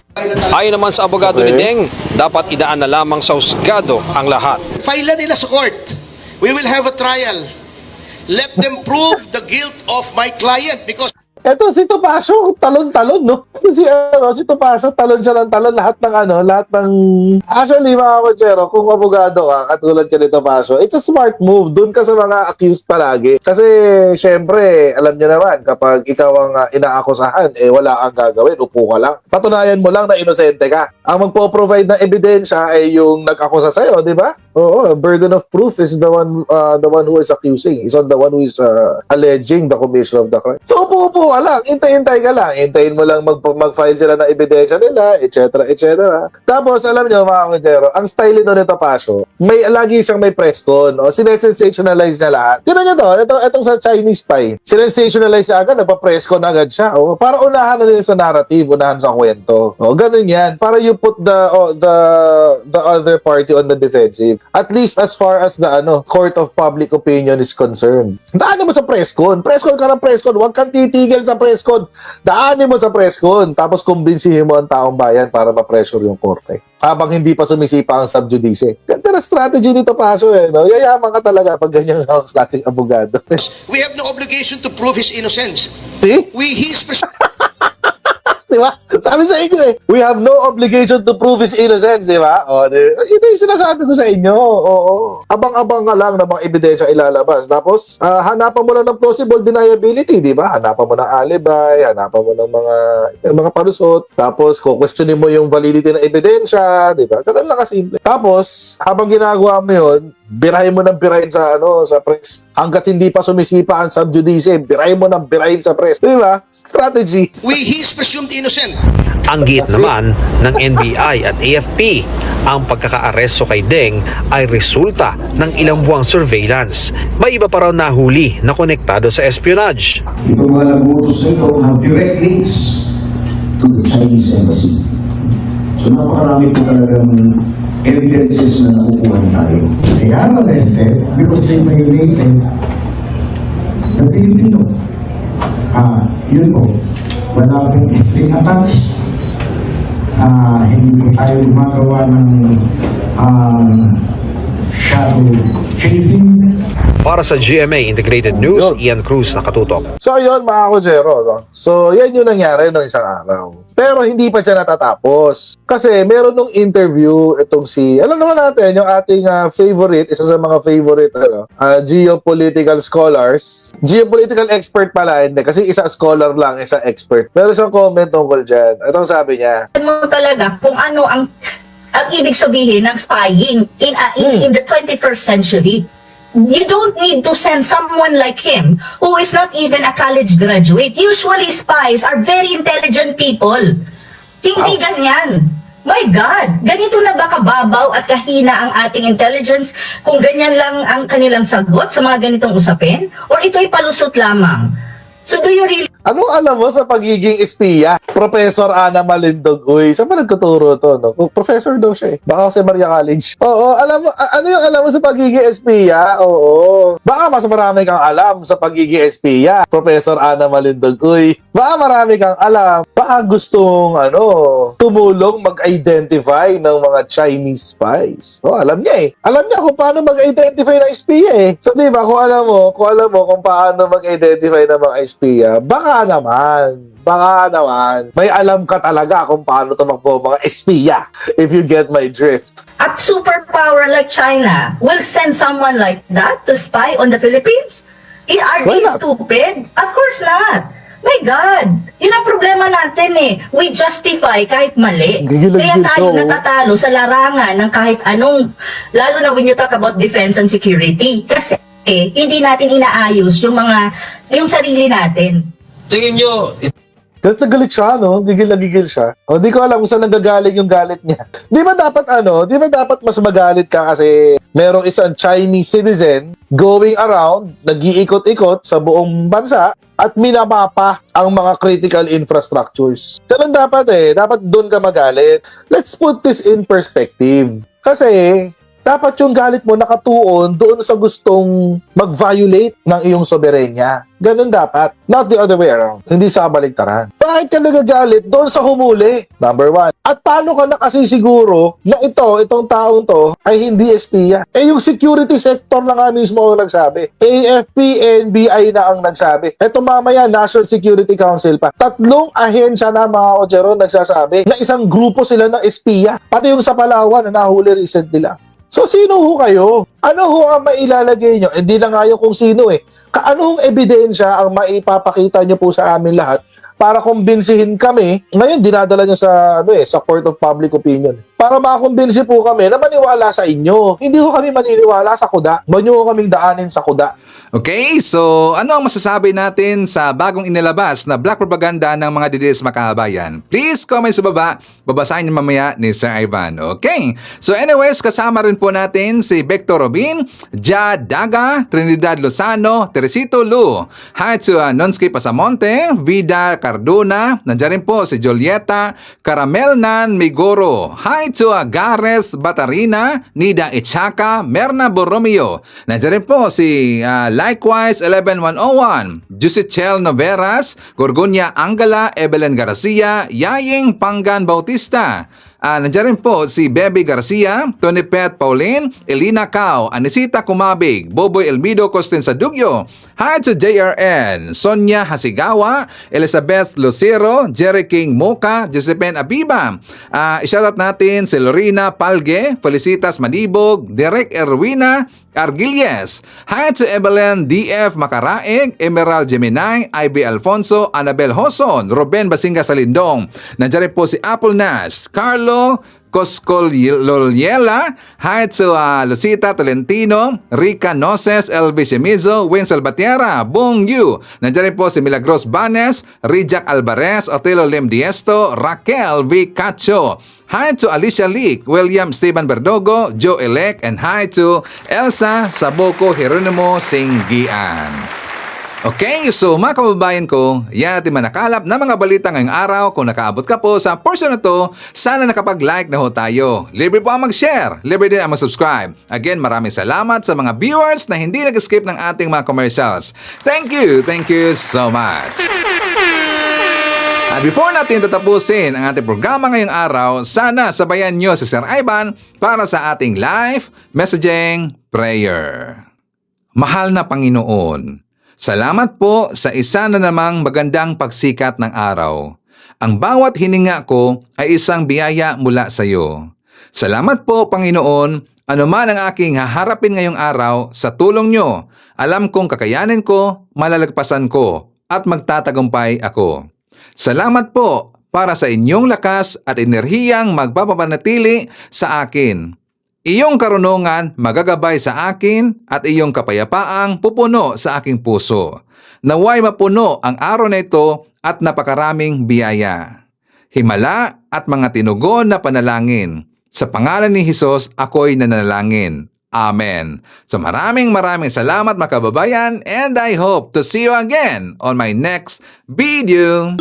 Ayon naman sa abogado ni Deng, dapat idaan na lamang sa husgado ang lahat. File nila sa court. We will have a trial. Let them prove the guilt of my client because Eto si Topacio, talon-talon, no? Si Topacio, talon siya ng talon lahat ng actually mga kotsero, kung abogado ka, katulad ka ni Topacio, it's a smart move. Doon ka sa mga accused palagi. Kasi, syempre, alam niyo naman, kapag ikaw ang inaakusahan, wala kang gagawin, upo ka lang. Patunayan mo lang na inosente ka. Ang magpo-provide ng ebidensya ay yung nag-akusa sa'yo, di ba? Oo, burden of proof is the one who is accusing. Is on the one who is alleging the commission of the crime. So, upo-upo ka lang, hintay ka lang. Hintayin mo lang mag-file sila ng ebidensya nila, etc. Tapos, alam niyo mga kotsero, ang style ito ni Topacio, lagi siyang may press con. O, sinesensationalize niya lahat. Tignan niyo to, itong sa Chinese spy. Sinesensationalize siya agad, nagpa-press con agad siya. O, para unahan na nila sa narrative, unahan sa kwento. O, ganun yan. Para you put the other party on the defensive. At least as far as the court of public opinion is concerned. Daanin mo sa press con. Press con ka ng press con. Huwag kang titigil sa press con. Daanin mo sa press con. Tapos kumbinsihin mo ang taong bayan para ma-pressure yung korte. Habang hindi pa sumisipa ang subjudice. Ganda na strategy nito, Paso. No? Yayaman ka talaga pag ganyan ang klaseng abogado. we have no obligation to prove his innocence. See? Diba? Sabi sa inyo we have no obligation to prove his innocence, diba? Ito yung sinasabi ko sa inyo. Oo. Abang-abang ka lang ng mga ebidensya ilalabas. Tapos, hanapan mo lang ng plausible deniability, diba? Hanapan mo ng alibi, hanapan mo ng mga palusot. Tapos, questionin mo yung validity ng ebidensya, diba? Ganun lang kasimple. Tapos, habang ginagawa mo yun, birahin mo ng birahin sa press. Hanggat hindi pa sumisipa ang subjudice, birahin mo ng birahin sa press. Diba? Strategy. He is presumed innocent. Ang giit naman ng NBI at AFP, ang pagkakaaresto kay Deng ay resulta ng ilang buwang surveillance. May iba pa raw nahuli na konektado sa espionage. Itong mga nag-utos nito have direct links to the Chinese embassy. So napakarami po talagang evidences na nakukuha tayo. They are arrested because they violated the Filipino. Yun po, wala pong string attached. Hindi po tayo gumagawa ng shadow chasing. Para sa GMA Integrated News, Ian Cruz nakatutok. So yun mga kotsero, no? So yan yung nangyari noong isang araw. Pero hindi pa siya natatapos. Kasi meron nung interview itong alam naman natin, yung ating favorite, isa sa mga favorite geopolitical scholars. Geopolitical expert pala, hindi. Kasi isa scholar lang, isa expert. Meron siyang comment tungkol dyan. Itong sabi niya. Mo talaga kung ano ang ang ibig sabihin ng spying in the 21st century. You don't need to send someone like him who is not even a college graduate. Usually spies are very intelligent people. Hindi ganyan. My God, ganito na ba kababaw at kahina ang ating intelligence kung ganyan lang ang kanilang sagot sa mga ganitong usapin? Or ito'y palusot lamang? So do you really... Anong alam mo sa pagiging espiya? Professor Ana Malindog. Uy, saan ba nagtuturo to, no? Professor daw siya eh. Baka sa Maria College. Oo, alam mo, ano yung alam mo sa pagiging espiya? Oo. Baka mas marami kang alam sa pagiging espiya. Professor Ana Malindog. Uy, baka marami kang alam. Baka gustong, tumulong mag-identify ng mga Chinese spies. Oh, alam niya eh. Alam niya kung paano mag-identify ng espiya eh. So, di ba, kung alam mo kung paano mag-identify ng mga espiya, baka naman, may alam ka talaga kung paano tumakbo mga espiya, if you get my drift. A superpower like China will send someone like that to spy on the Philippines? Are they stupid? Of course not. My God, yun ang problema natin eh. We justify kahit mali. Kaya tayo natatalo sa larangan ng kahit anong, lalo na when you talk about defense and security. Kasi hindi natin inaayos yung sarili natin. Tingin nyo, galit na galit siya, no? Gigil na gigil siya. O, di ko alam kung saan nanggagaling yung galit niya. Di ba dapat mas magalit ka kasi merong isang Chinese citizen going around, nag-iikot-ikot sa buong bansa at minamapa ang mga critical infrastructures. Ganun dapat eh. Dapat doon ka magalit. Let's put this in perspective. Kasi dapat yung galit mo nakatuon doon sa gustong mag-violate ng iyong soberenya. Ganun dapat. Not the other way around. Hindi sa kabaligtaran. Bakit ka nagagalit doon sa humuli? Number one. At paano ka nakasisiguro na itong taong to ay hindi espiya? Yung security sector na nga mismo ang nagsabi. AFP, NBI na ang nagsabi. Eto mamaya, National Security Council pa. 3 ahensya na mga Ochero nagsasabi na isang grupo sila ng espiya. Pati yung sa Palawan na nahuli recently lang. So, sino ho kayo? Ano ho ang mailalagay nyo? Hindi na nga yung kung sino eh. Anong ebidensya ang maipapakita nyo po sa amin lahat para kumbinsihin kami? Ngayon, dinadala nyo sa court of public opinion. Para makakumbinsi po kami na maniwala sa inyo. Hindi ho kami maniniwala sa kuda. Huwag nyo ho kaming daanin sa kuda. Okay, so ano ang masasabi natin sa bagong inilabas na black propaganda ng mga DDS makabayan? Please comment sa baba. Babasahin niyo mamaya ni Sir Ivan. Okay, so anyways, kasama rin po natin si Victor Robin, Ja Daga, Trinidad Lozano, Teresito Lu, hi to Nonsky Pasamonte, Vida Cardona, nandiyan rin po si Julieta Caramelnan Migoro, hi to Gareth Batarina, Nida Ichaka, Merna Borromeo, nandiyan rin po si likewise 11101, Jusichel Noveras, Gorgonia Angala, Evelyn Garcia, Yaying Pangan Bautista. Nandiyan rin po si Bebe Garcia, Tony Pet Pauline, Elina Cao, Anisita Kumabig, Boboy Elmido Costin Sadugyo, hi to JRN, Sonia Hasigawa, Elizabeth Lucero, Jerry King Moka, Josephine Abiba. Shoutout natin si Lorena Palge, Felicitas Manibog, Derek Erwina Argilies, hi to Evelyn DF Makaraeg, Emerald Gemini, Ivy Alfonso, Annabel Hoson, Ruben Basinga Salindong. Nandiyan rin po si Apple Nash, Carlo Coscololiela, hi to Lucita Tolentino, Rica Noses, LB Chemizo, Wayne Salvatierra, Bong Yu. Nandiyan rin po si Milagros Banes, Rijak Alvarez, Otelo Lim Diesto, Raquel V. Cacho. Hi to Alicia Leak, William Steven Berdogo, Joe Elec, and hi to Elsa Saboko Jeronimo Singgian. Okay, so mga kababayan ko, yan natin manakalap na mga balita ngayong araw. Kung nakaabot ka po sa portion na to, sana nakapag-like na ho tayo. Libre po ang mag-share, libre din ang mag-subscribe. Again, maraming salamat sa mga viewers na hindi nag-skip ng ating mga commercials. Thank you so much. At before natin tatapusin ang ating programa ngayong araw, sana sabayan nyo si Sir Ivan para sa ating live messaging prayer. Mahal na Panginoon, salamat po sa isa na namang magandang pagsikat ng araw. Ang bawat hininga ko ay isang biyaya mula sa iyo. Salamat po, Panginoon, anuman ang aking haharapin ngayong araw, sa tulong nyo, alam kong kakayanin ko, malalagpasan ko, at magtatagumpay ako. Salamat po, para sa inyong lakas at enerhiyang magpapapanatili sa akin. Iyong karunungan magagabay sa akin at iyong kapayapaang pupuno sa aking puso. Naway mapuno ang araw na ito at napakaraming biyaya. Himala at mga tinugon na panalangin. Sa pangalan ni Hesus, ako'y nanalangin. Amen. So maraming salamat mga kababayan, and I hope to see you again on my next video.